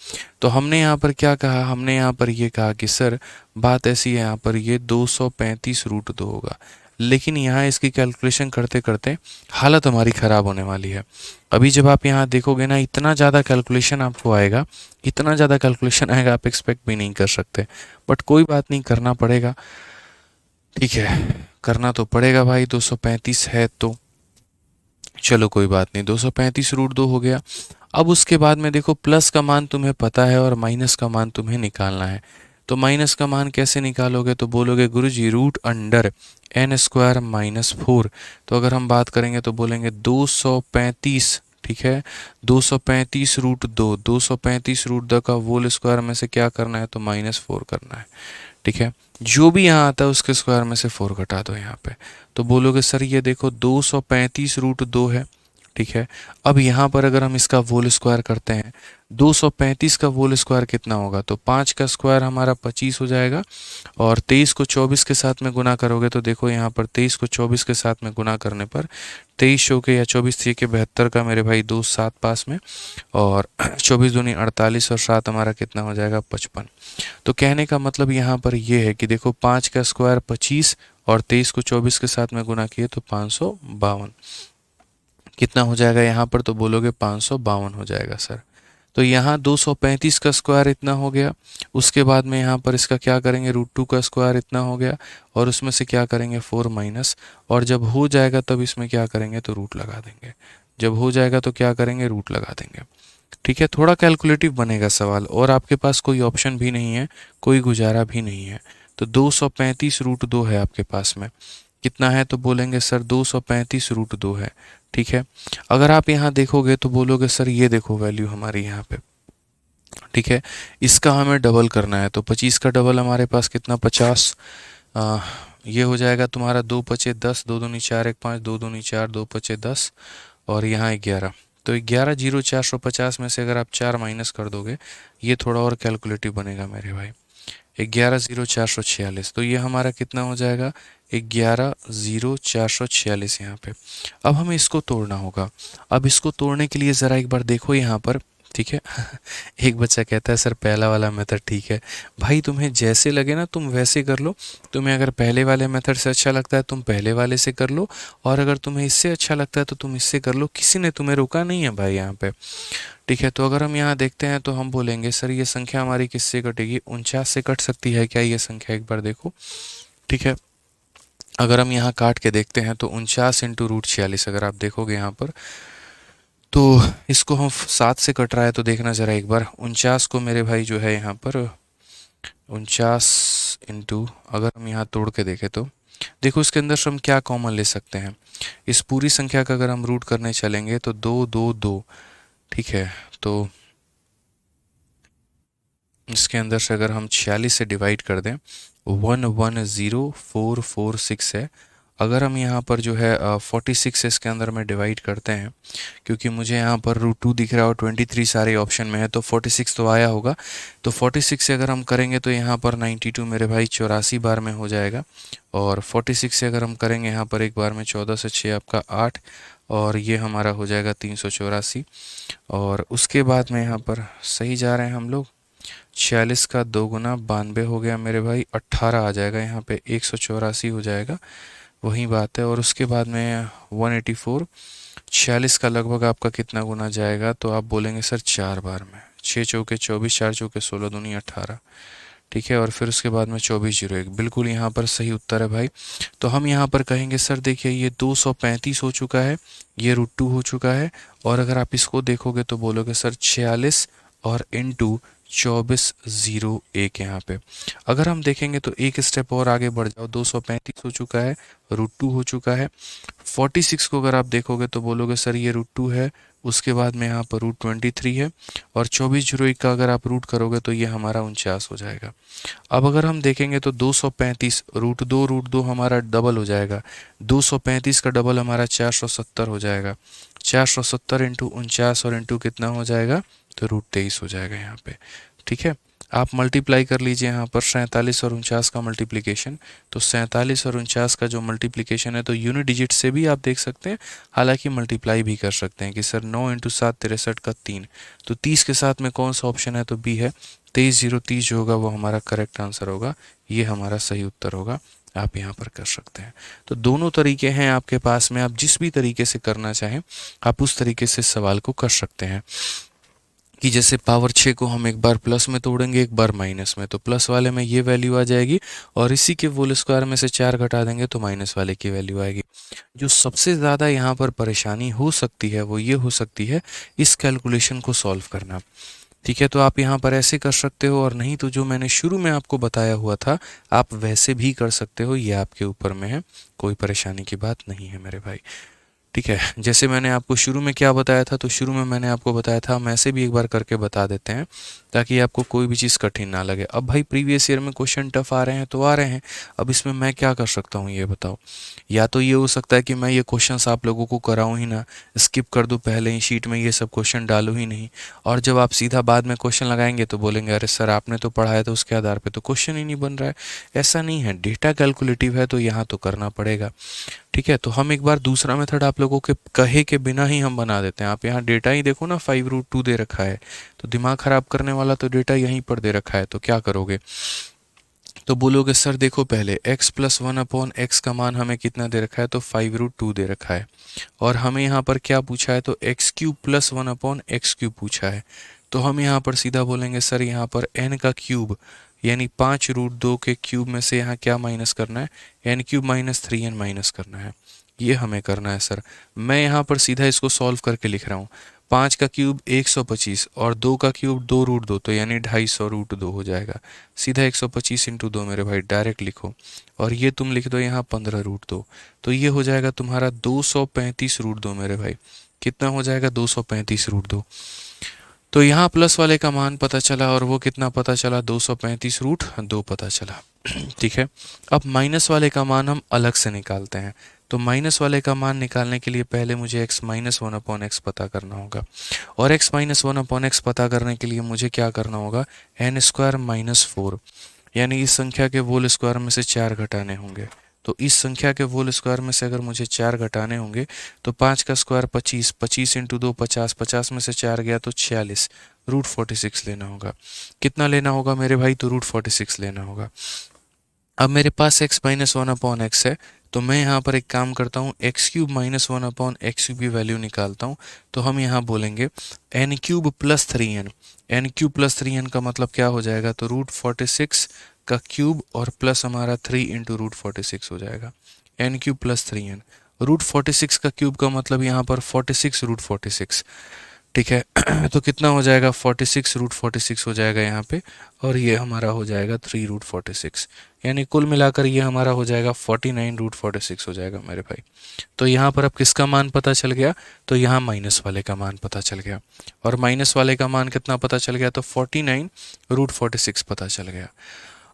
तो हमने यहाँ पर क्या कहा, हमने यहाँ पर ये कहा कि सर बात ऐसी है यहाँ पर ये 235 √2 होगा, लेकिन यहाँ इसकी कैलकुलेशन करते करते हालत हमारी ख़राब होने वाली है। अभी जब आप यहाँ देखोगे ना इतना ज़्यादा कैलकुलेशन आपको आएगा, इतना ज़्यादा कैलकुलेशन आएगा आप एक्सपेक्ट भी नहीं कर सकते। बट कोई बात नहीं, करना पड़ेगा, ठीक है, करना तो पड़ेगा भाई। 235 है तो चलो कोई बात नहीं, 235 √2 हो गया। अब उसके बाद में देखो प्लस का मान तुम्हें पता है और माइनस का मान तुम्हें निकालना है। तो माइनस का मान कैसे निकालोगे, तो बोलोगे गुरुजी √n² - 4। तो अगर हम बात करेंगे तो बोलेंगे 235, ठीक है। 235 √2, 235 √2 का होल स्क्वायर में से क्या करना है, तो -4 करना है, ठीक है। जो भी यहाँ आता है उसके स्क्वायर में से 4 घटा दो यहाँ पे। तो बोलोगे सर ये देखो 235 √2 है, ठीक है। अब यहाँ पर अगर हम इसका होल स्क्वायर करते हैं, 235 का होल स्क्वायर कितना होगा, तो 5 का स्क्वायर हमारा 25 हो जाएगा। और 23 को 24 के साथ में गुना करोगे तो देखो यहाँ पर 23 को 24 के साथ में गुना करने पर 23 चौके या 24 3 के 72 का मेरे भाई 2 7 पास में, और 24 दूनी 48 और 7 हमारा कितना हो जाएगा 55। तो कहने का मतलब यहाँ पर ये है कि देखो 5 का स्क्वायर 25 और 23 को 24 के साथ में गुना किए तो 552 कितना हो जाएगा यहाँ पर, तो बोलोगे 552 हो जाएगा सर। तो यहाँ 235 का स्क्वायर इतना हो गया, उसके बाद में यहाँ पर इसका क्या करेंगे, √2 का स्क्वायर इतना हो गया, और उसमें से क्या करेंगे 4 माइनस, और जब हो जाएगा तब इसमें क्या करेंगे, तो रूट लगा देंगे। जब हो जाएगा तो क्या करेंगे, रूट लगा देंगे, ठीक है, थोड़ा कैलकुलेटिव बनेगा सवाल, और आपके पास कोई ऑप्शन भी नहीं है, कोई गुजारा भी नहीं है। तो 235 रूट 2 है आपके पास में, कितना है तो बोलेंगे सर 235 रूट 2 है। ठीक है, अगर आप यहाँ देखोगे तो बोलोगे सर ये देखो वैल्यू हमारी यहाँ पे। ठीक है, इसका हमें डबल करना है, तो 25 का डबल हमारे पास कितना 50, ये हो जाएगा तुम्हारा 2 × 5 = 10, 2 × 2 = 4, 1 5, 2 × 2 = 4, 2 × 5 = 10, और यहाँ 11। तो 11 0 450 में से अगर आप 4 माइनस कर दोगे, ये थोड़ा और कैलकुलेटिव बनेगा मेरे भाई, 11 0 446, तो ये हमारा कितना हो जाएगा 11 0 446 यहाँ पे। अब हमें इसको तोड़ना होगा। अब इसको तोड़ने के लिए ज़रा एक बार देखो यहाँ पर। ठीक है एक बच्चा कहता है सर पहला वाला मेथड ठीक है। भाई तुम्हें जैसे लगे ना तुम वैसे कर लो। तुम्हें अगर पहले वाले मेथड से अच्छा लगता है तुम पहले वाले से कर लो, और अगर तुम्हें इससे अच्छा लगता है तो तुम इससे कर लो, किसी ने तुम्हें रोका नहीं है भाई यहाँ पे। ठीक है, तो अगर हम यहाँ देखते हैं तो हम बोलेंगे सर ये संख्या हमारी किससे कटेगी, 49 से कट सकती है क्या ये संख्या, एक बार देखो। ठीक है, अगर हम यहाँ काट के देखते हैं तो 49 × √46, अगर आप देखोगे यहाँ पर तो इसको हम 7 से कट रहा है, तो देखना ज़रा एक बार 49 को मेरे भाई जो है यहाँ पर 49 इंटू, अगर हम यहाँ तोड़ के देखें तो देखो इसके अंदर से हम क्या कॉमन ले सकते हैं। इस पूरी संख्या का अगर हम रूट करने चलेंगे तो 2 2 2। ठीक है, तो इसके अंदर से अगर हम 46 से डिवाइड कर दें, 110446 है। अगर हम यहाँ पर जो है 46 से इसके अंदर में डिवाइड करते हैं, क्योंकि मुझे यहाँ पर √2 दिख रहा है और 23 सारे ऑप्शन में है, तो 46 तो आया होगा। तो 46 से अगर हम करेंगे तो यहाँ पर 92 मेरे भाई 84 बार में हो जाएगा, और 46 से अगर हम करेंगे यहाँ पर एक बार में 14 से 6 आपका 8, और ये हमारा हो जाएगा 384। और उसके बाद में यहाँ पर सही जा रहे हैं हम लोग, 46 का 2 गुना 92 हो गया मेरे भाई, 18 आ जाएगा यहाँ पे, 184 हो जाएगा, वही बात है। और उसके बाद में 184, 46 का लगभग आपका कितना गुना जाएगा, तो आप बोलेंगे सर 4 बार में, 6 चौके 24, 4 चौके 16 दूनी 18। ठीक है, और फिर उसके बाद में 2401, बिल्कुल यहाँ पर सही उत्तर है भाई। तो हम यहाँ पर कहेंगे सर देखिए ये 235 हो चुका है, ये √2 हो चुका है, और अगर आप इसको देखोगे तो बोलोगे सर 46 और इंटू 2401 यहाँ पे। अगर हम देखेंगे तो एक स्टेप और आगे बढ़ जाओ, 235 हो चुका है, √2 हो चुका है। 46 को अगर आप देखोगे तो बोलोगे सर ये √2 है, उसके बाद में यहाँ पर √23 है, और 2401 का अगर आप रूट करोगे तो ये हमारा 49 हो जाएगा। अब अगर हम देखेंगे तो 235 √2 हमारा डबल हो जाएगा, 235 का डबल हमारा 470 हो जाएगा, 470 इंटू 49 और इंटू कितना हो जाएगा, तो √23 हो जाएगा यहाँ पे। ठीक है, आप मल्टीप्लाई कर लीजिए यहाँ पर 47 और 49 का मल्टीप्लिकेशन। तो 47 और 49 का जो मल्टीप्लिकेशन है तो यूनिट डिजिट से भी आप देख सकते हैं, हालांकि मल्टीप्लाई भी कर सकते हैं कि सर 9 × 7 63 का 3, तो 30 के साथ में कौन सा ऑप्शन है, तो बी है, 23 0 30 जो होगा वो हमारा करेक्ट आंसर होगा, ये हमारा सही उत्तर होगा। आप यहाँ पर कर सकते हैं। तो दोनों तरीके हैं आपके पास में, आप जिस भी तरीके से करना चाहें आप उस तरीके से सवाल को कर सकते हैं। कि जैसे पावर 6 को हम एक बार प्लस में तोड़ेंगे एक बार माइनस में, तो प्लस वाले में ये वैल्यू आ जाएगी, और इसी के होल स्क्वायर में से 4 घटा देंगे तो माइनस वाले की वैल्यू आएगी। जो सबसे ज़्यादा यहाँ पर परेशानी हो सकती है वो ये हो सकती है इस कैलकुलेशन को सॉल्व करना। ठीक है, तो आप यहाँ पर ऐसे कर सकते हो, और नहीं तो जो मैंने शुरू में आपको बताया हुआ था आप वैसे भी कर सकते हो, ये आपके ऊपर में है, कोई परेशानी की बात नहीं है मेरे भाई। ठीक है, जैसे मैंने आपको शुरू में क्या बताया था, तो शुरू में मैंने आपको बताया था, हम ऐसे भी एक बार करके बता देते हैं ताकि आपको कोई भी चीज़ कठिन ना लगे। अब भाई प्रीवियस ईयर में क्वेश्चन टफ आ रहे हैं तो आ रहे हैं, अब इसमें मैं क्या कर सकता हूँ ये बताओ। या तो ये हो सकता है कि मैं ये क्वेश्चंस आप लोगों को कराऊँ ही ना, स्किप कर दूँ, पहले ही शीट में ये सब क्वेश्चन डालूँ ही नहीं, और जब आप सीधा बाद में क्वेश्चन लगाएंगे तो बोलेंगे अरे सर आपने तो पढ़ाया था उसके आधार पर तो क्वेश्चन ही नहीं बन रहा है। ऐसा नहीं है, डेटा कैलकुलेटिव है तो यहाँ तो करना पड़ेगा। ठीक है, तो हम एक बार दूसरा मेथड आप लोगों के कहे के बिना ही हम बना देते हैं। आप यहाँ डेटा ही देखो ना, 5 √2 दे रखा है, तो दिमाग खराब करने वाला तो डेटा यहीं पर दे रखा है, तो क्या करोगे, तो बोलोगे सर देखो पहले x + 1/x का मान हमें कितना दे रखा है, तो 5 √2 दे रखा है, और हमें यहाँ पर क्या पूछा है, तो x³ + 1/x³ पूछा है। तो हम यहाँ पर सीधा बोलेंगे सर यहाँ पर n का क्यूब यानी 5 √2 के क्यूब में से यहाँ क्या माइनस करना है, n³ - 3n माइनस करना है, ये हमें करना है सर। मैं यहाँ पर सीधा इसको सॉल्व करके लिख रहा हूँ, 5 का क्यूब 125 और 2 का क्यूब 2√2, तो यानी 250 √2 हो जाएगा। सीधा 125 इंटू 2 मेरे भाई, डायरेक्ट लिखो। और ये तुम लिख दो यहाँ 15√2, तो ये हो जाएगा तुम्हारा 235√2 मेरे भाई। कितना हो जाएगा? 235√2। तो यहाँ प्लस वाले का मान पता चला, और वो कितना पता चला? 235√2 पता चला। ठीक है। अब माइनस वाले का मान हम अलग से निकालते हैं। तो माइनस वाले का मान निकालने के लिए पहले मुझे x माइनस 1/x पता करना होगा, और x माइनस 1/x पता करने के लिए मुझे क्या करना होगा? n² - 4, यानी इस संख्या के होल स्क्वायर में से 4 घटाने होंगे। तो इस संख्या के होल स्क्वायर में से अगर मुझे 4 घटाने होंगे तो 5 का स्क्वायर 25, 25 इंटू 2 50, 50 में से 4 गया तो 46, √46 लेना होगा। कितना लेना होगा मेरे भाई? तो √46 लेना होगा। अब मेरे पास x माइनस 1/x है, तो मैं यहाँ पर एक काम करता हूँ, x³ - 1/x³ की वैल्यू निकालता हूँ। तो हम यहाँ बोलेंगे n³ + 3n। n³ + 3n का मतलब क्या हो जाएगा? तो √46 का क्यूब और प्लस हमारा 3 इंटू √46 हो जाएगा। n³ + 3n, √46 का क्यूब का मतलब यहाँ पर 46 √46। ठीक है। तो कितना हो जाएगा? 46 √46 हो जाएगा यहाँ पे, और ये हमारा हो जाएगा 3 √46, यानी कुल मिलाकर ये हमारा हो जाएगा 49 √46 हो जाएगा मेरे भाई। तो यहाँ पर अब किसका मान पता चल गया? तो यहाँ माइनस वाले का मान पता चल गया। और माइनस वाले का मान कितना पता चल गया? तो 49 √46 पता चल गया।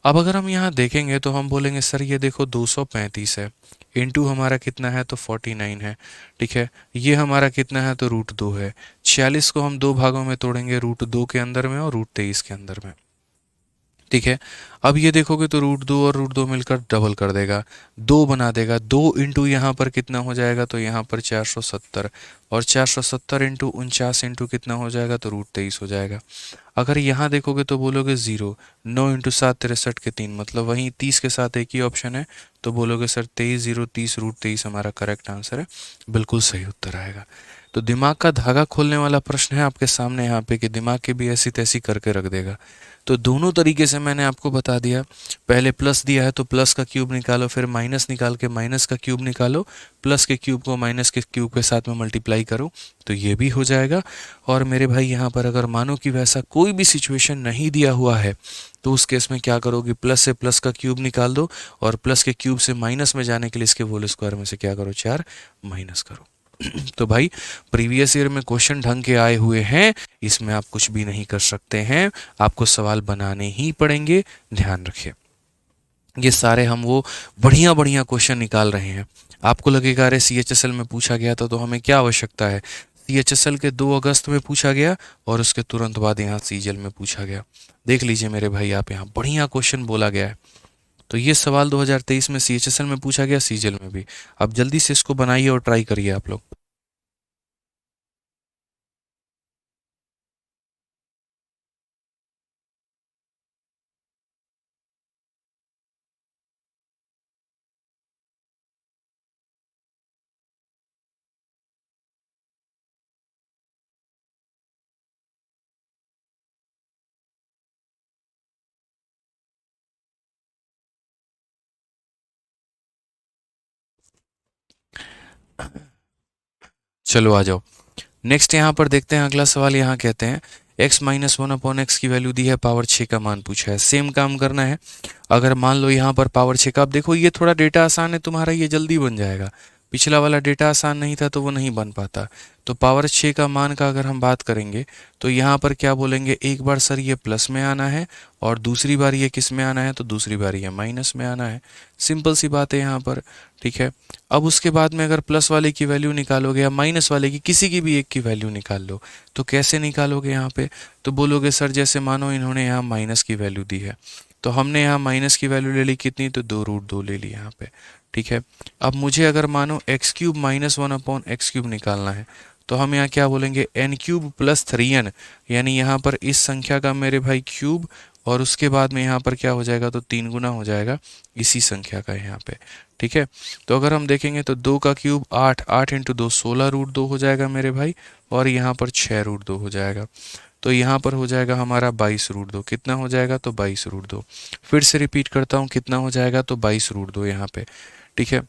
अब अगर हम यहाँ देखेंगे तो हम बोलेंगे सर ये देखो 235 है, इंटू हमारा कितना है? तो 49 है। ठीक है। ये हमारा कितना है? तो √2 है। 46 को हम 2 भागों में तोड़ेंगे, √2 के अंदर में और √23 के अंदर में। ठीक है। अब ये देखोगे तो √2 और √2 मिलकर डबल कर देगा, 2 बना देगा। 2 इंटू यहाँ पर कितना हो जाएगा? तो यहाँ पर 470, और 470 इंटू 49 इंटू कितना हो जाएगा? तो √23 हो जाएगा। अगर यहाँ देखोगे तो बोलोगे 0, 9 इंटू 7 63 के 3, मतलब वहीं 30 के साथ एक ही ऑप्शन है, तो बोलोगे सर 23 0 30 √23 हमारा करेक्ट आंसर है। बिल्कुल सही उत्तर आएगा। तो दिमाग का धागा खोलने वाला प्रश्न है आपके सामने यहाँ पे, कि दिमाग के भी ऐसी तैसी करके रख देगा। तो दोनों तरीके से मैंने आपको बता दिया। पहले प्लस दिया है तो प्लस का क्यूब निकालो, फिर माइनस निकाल के माइनस का क्यूब निकालो, प्लस के क्यूब को माइनस के क्यूब के साथ में मल्टीप्लाई करो, तो ये भी हो जाएगा। और मेरे भाई यहाँ पर अगर मानो कि वैसा कोई भी सिचुएशन नहीं दिया हुआ है, तो उस केस में क्या करोगे? प्लस से प्लस का क्यूब निकाल दो, और प्लस के क्यूब से माइनस में जाने के लिए इसके होल स्क्वायर में से क्या करो? 4 माइनस करो। तो भाई प्रीवियस ईयर में क्वेश्चन ढंग के आए हुए हैं, इसमें आप कुछ भी नहीं कर सकते हैं, आपको सवाल बनाने ही पड़ेंगे। ध्यान रखिए, ये सारे हम वो बढ़िया बढ़िया क्वेश्चन निकाल रहे हैं। आपको लगेगा अरे CHSL में पूछा गया था तो हमें क्या आवश्यकता है? CHSL के 2 अगस्त में पूछा गया, और उसके तुरंत बाद यहाँ CGL में पूछा गया। देख लीजिए मेरे भाई, आप यहाँ बढ़िया क्वेश्चन बोला गया है। तो ये सवाल 2023 में CHSL में पूछा गया, CGL में भी। अब जल्दी से इसको बनाइए और ट्राई करिए आप लोग। चलो आ जाओ, नेक्स्ट यहाँ पर देखते हैं अगला सवाल। यहाँ कहते हैं x माइनस 1/x की वैल्यू दी है, पावर 6 का मान पूछा है। सेम काम करना है। अगर मान लो यहाँ पर पावर 6 का, अब देखो ये थोड़ा डेटा आसान है तुम्हारा, ये जल्दी बन जाएगा। पिछला वाला डेटा आसान नहीं था तो वो नहीं बन पाता। तो पावर 6 का मान का अगर हम बात करेंगे तो यहाँ पर क्या बोलेंगे? एक बार सर ये प्लस में आना है, और दूसरी बार ये किस में आना है? तो दूसरी बार ये माइनस में आना है। सिंपल सी बात है यहाँ पर। ठीक है। अब उसके बाद में अगर प्लस वाले की वैल्यू निकालोगे या माइनस वाले की, किसी की भी एक की वैल्यू निकाल लो, तो कैसे निकालोगे यहाँ पे? तो बोलोगे सर जैसे मानो इन्होंने यहाँ माइनस की वैल्यू दी है, तो हमने यहाँ माइनस की वैल्यू ले ली कितनी? तो 2√2 ले ली यहाँ पे। ठीक है। अब मुझे अगर मानो x³ - 1/x³ निकालना है, तो हम यहाँ क्या बोलेंगे? n³ + 3n, यानी यहाँ पर इस संख्या का मेरे भाई क्यूब, और उसके बाद में यहाँ पर क्या हो जाएगा? तो 3 गुना हो जाएगा इसी संख्या का यहाँ पे। ठीक है। तो अगर हम देखेंगे तो 2 का क्यूब 8, 8 इंटू 2 16√2 हो जाएगा मेरे भाई, और यहाँ पर 6√2 हो जाएगा। तो यहाँ पर हो जाएगा हमारा 22√2। कितना हो जाएगा? तो 22√2। फिर से रिपीट करता हूँ, कितना हो जाएगा? तो 22√2 यहाँ पे। ठीक है।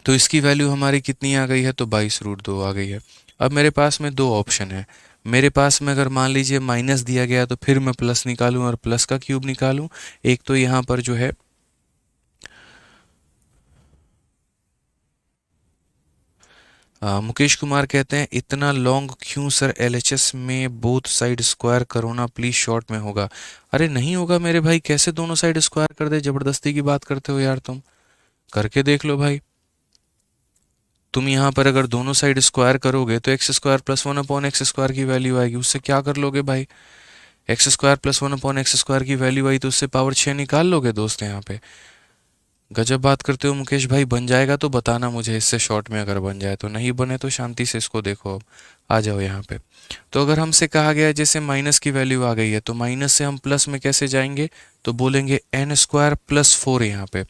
तो इसकी वैल्यू हमारी कितनी आ गई है? तो 22√2 आ गई है। अब मेरे पास में दो ऑप्शन है। मेरे पास में अगर मान लीजिए माइनस दिया गया तो फिर मैं प्लस निकालूं और प्लस का क्यूब निकालूं। एक तो यहाँ पर जो है मुकेश कुमार कहते हैं इतना लॉन्ग क्यों सर, एलएचएस में बोथ साइड स्क्वायर करो ना प्लीज, शॉर्ट में होगा। अरे नहीं होगा मेरे भाई, कैसे दोनों साइड स्क्वायर कर दे, जबरदस्ती की बात करते हो यार तुम। करके देख लो भाई। तुम यहाँ पर अगर दोनों साइड स्क्वायर करोगे तो x square plus one upon x square की वैल्यू आएगी, उससे क्या कर लोगे भाई, x square plus one upon x square की वैल्यू आई तो उससे पावर 6 निकाल लोगे दोस्त यहाँ पे। गजब बात करते हो मुकेश भाई। बन जाएगा तो बताना मुझे, इससे शॉर्ट में अगर बन जाए तो, नहीं बने तो शांति से इसको देखो। अब आ जाओ यहाँ पे। तो अगर हमसे कहा गया है जैसे माइनस की वैल्यू आ गई है तो माइनस से हम प्लस में कैसे जाएंगे, तो बोलेंगे एन स्क्वायर प्लस फोर यहाँ पे।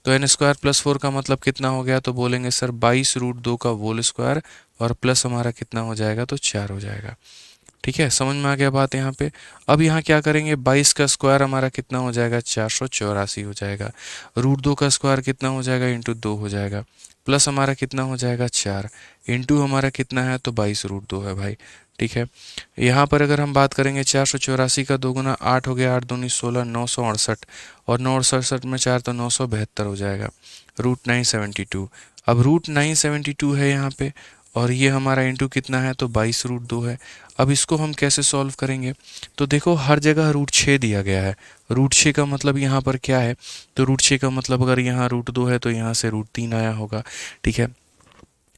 तो एन स्क्वायर प्लस फोर का मतलब कितना हो गया, तो बोलेंगे सर 22 रूट 2 का होल स्क्वायर, और प्लस हमारा कितना हो जाएगा, तो 4 हो जाएगा। ठीक है, समझ में आ गया बात यहाँ पे। अब यहाँ क्या करेंगे, 22 का स्क्वायर हमारा कितना हो जाएगा, 484 हो जाएगा। रूट 2 का स्क्वायर कितना हो जाएगा, इंटू 2 हो जाएगा। प्लस हमारा कितना हो जाएगा, 4, इंटू हमारा कितना है, तो 22 रूट 2 है भाई। ठीक है, यहाँ पर अगर हम बात करेंगे 484 का 2 गुना 8 हो गया, 8 दूनी 16, 968, और 968 में 4 तो 972 हो जाएगा। √972। अब √972 है यहाँ पे, और ये हमारा इंटू कितना है, तो 22 रूट 2 है। अब इसको हम कैसे सॉल्व करेंगे, तो देखो हर जगह √6 दिया गया है। √6 का मतलब यहाँ पर क्या है, तो √6 का मतलब अगर यहाँ √2 है तो यहाँ से √3 आया होगा। ठीक है,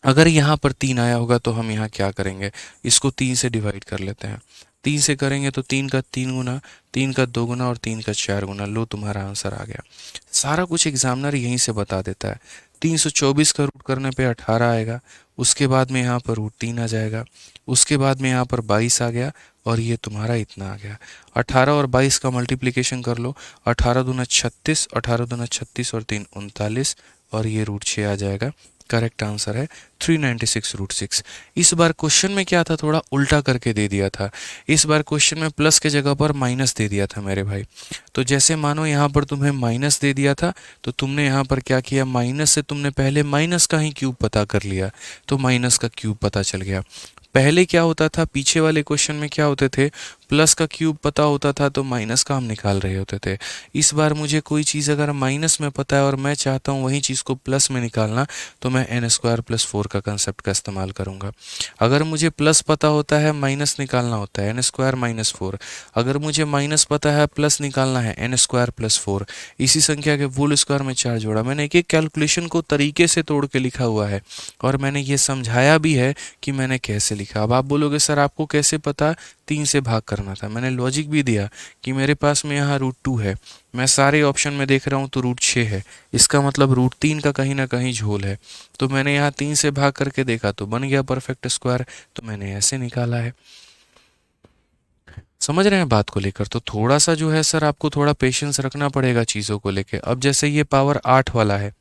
अगर यहाँ पर 3 आया होगा तो हम यहाँ क्या करेंगे, इसको 3 से डिवाइड कर लेते हैं। 3 से करेंगे तो 3 का 3 गुना, 3 का 2 गुना, और 3 का 4 गुना। लो तुम्हारा आंसर आ गया। सारा कुछ एग्जामिनर यहीं से बता देता है। 324 का रूट करने पे 18 आएगा, उसके बाद में यहाँ पर √3 आ जाएगा, उसके बाद में यहाँ पर 22 आ गया, और ये तुम्हारा इतना आ गया। 18 और 22 का मल्टीप्लिकेशन कर लो, 18 दूना 36, 18 दूना 36 और 3 39, और ये √6 आ जाएगा। करेक्ट आंसर है 396 √6। इस बार क्वेश्चन में क्या था, थोड़ा उल्टा करके दे दिया था। इस बार क्वेश्चन में प्लस के जगह पर माइनस दे दिया था मेरे भाई। तो जैसे मानो यहाँ पर तुम्हें माइनस दे दिया था, तो तुमने यहाँ पर क्या किया, माइनस से तुमने पहले माइनस का ही क्यूब पता कर लिया, तो माइनस का क्यूब पता चल गया। पहले क्या होता था, पीछे वाले क्वेश्चन में क्या होते थे, प्लस का क्यूब पता होता था तो माइनस का हम निकाल रहे होते थे। इस बार मुझे कोई चीज़ अगर माइनस में पता है और मैं चाहता हूँ वही चीज़ को प्लस में निकालना, तो मैं एन स्क्वायर प्लस 4 का कंसेप्ट का इस्तेमाल करूँगा। अगर मुझे प्लस पता होता है, माइनस निकालना होता है, एन स्क्वायर माइनस 4। अगर मुझे माइनस पता है, प्लस निकालना है, एन स्क्वायर प्लस 4। इसी संख्या के होल स्क्वायर में 4 जोड़ा। मैंने एक एक कैलकुलेशन को तरीके से तोड़ के लिखा हुआ है, और मैंने ये समझाया भी है कि मैंने कैसे लिखा। अब आप बोलोगे सर आपको कैसे पता, 3 से भाग करना था। मैंने लॉजिक भी दिया कि मेरे पास में यहाँ √2 है, मैं सारे ऑप्शन में देख रहा हूँ तो √6 है, इसका मतलब √3 का कहीं ना कहीं झोल है। तो मैंने यहाँ 3 से भाग करके देखा तो बन गया परफेक्ट स्क्वायर, तो मैंने ऐसे निकाला है। समझ रहे हैं बात को लेकर। तो थोड़ा सा जो है सर आपको थोड़ा पेशेंस रखना पड़ेगा चीज़ों को लेकर। अब जैसे ये पावर 8 वाला है,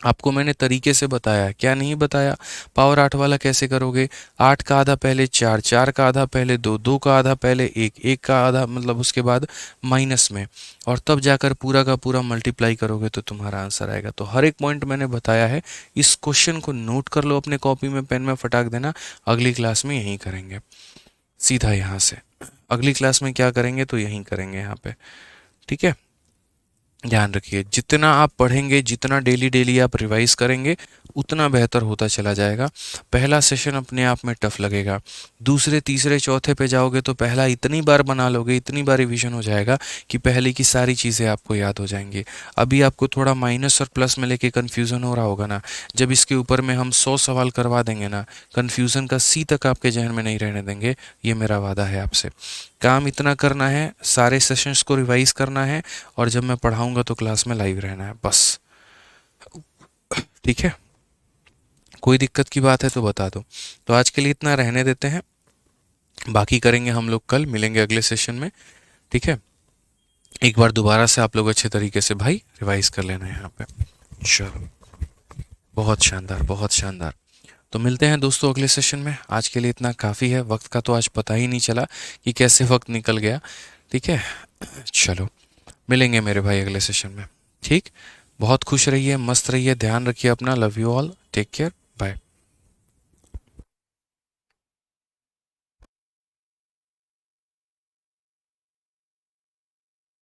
आपको मैंने तरीके से बताया है, क्या नहीं बताया। पावर 8 वाला कैसे करोगे, 8 का आधा पहले 4, 4 का आधा पहले 2, 2 का आधा पहले 1, 1 का आधा मतलब उसके बाद माइनस में, और तब जाकर पूरा का पूरा मल्टीप्लाई करोगे तो तुम्हारा आंसर आएगा। तो हर एक पॉइंट मैंने बताया है। इस क्वेश्चन को नोट कर लो अपने कॉपी में, पेन में फटाक देना। अगली क्लास में यहीं करेंगे, सीधा यहाँ से। अगली क्लास में क्या करेंगे, तो यहीं करेंगे यहाँ पे। ठीक है, ध्यान रखिए, जितना आप पढ़ेंगे, जितना डेली डेली आप रिवाइज करेंगे, उतना बेहतर होता चला जाएगा। पहला सेशन अपने आप में टफ लगेगा, दूसरे तीसरे चौथे पे जाओगे तो पहला इतनी बार बना लोगे, इतनी बार रिवीजन हो जाएगा कि पहले की सारी चीज़ें आपको याद हो जाएंगी। अभी आपको थोड़ा माइनस और प्लस में लेके कन्फ्यूज़न हो रहा होगा ना, जब इसके ऊपर में हम 100 सवाल करवा देंगे ना, कन्फ्यूज़न का सी तक आपके जहन में नहीं रहने देंगे। ये मेरा वादा है आपसे। काम इतना करना है, सारे सेशंस को रिवाइज करना है, और जब मैं पढ़ाऊंगा तो क्लास में लाइव रहना है बस। ठीक है, कोई दिक्कत की बात है तो बता दो। तो आज के लिए इतना रहने देते हैं, बाकी करेंगे हम लोग कल, मिलेंगे अगले सेशन में। ठीक है, एक बार दोबारा से आप लोग अच्छे तरीके से भाई रिवाइज कर लेना है यहाँ पे। चलो, बहुत शानदार, बहुत शानदार। तो मिलते हैं दोस्तों अगले सेशन में। आज के लिए इतना काफ़ी है, वक्त का तो आज पता ही नहीं चला कि कैसे वक्त निकल गया। ठीक है, चलो मिलेंगे मेरे भाई अगले सेशन में। ठीक, बहुत खुश रहिए, मस्त रहिए, ध्यान रखिए अपना। Love you all, take care, bye.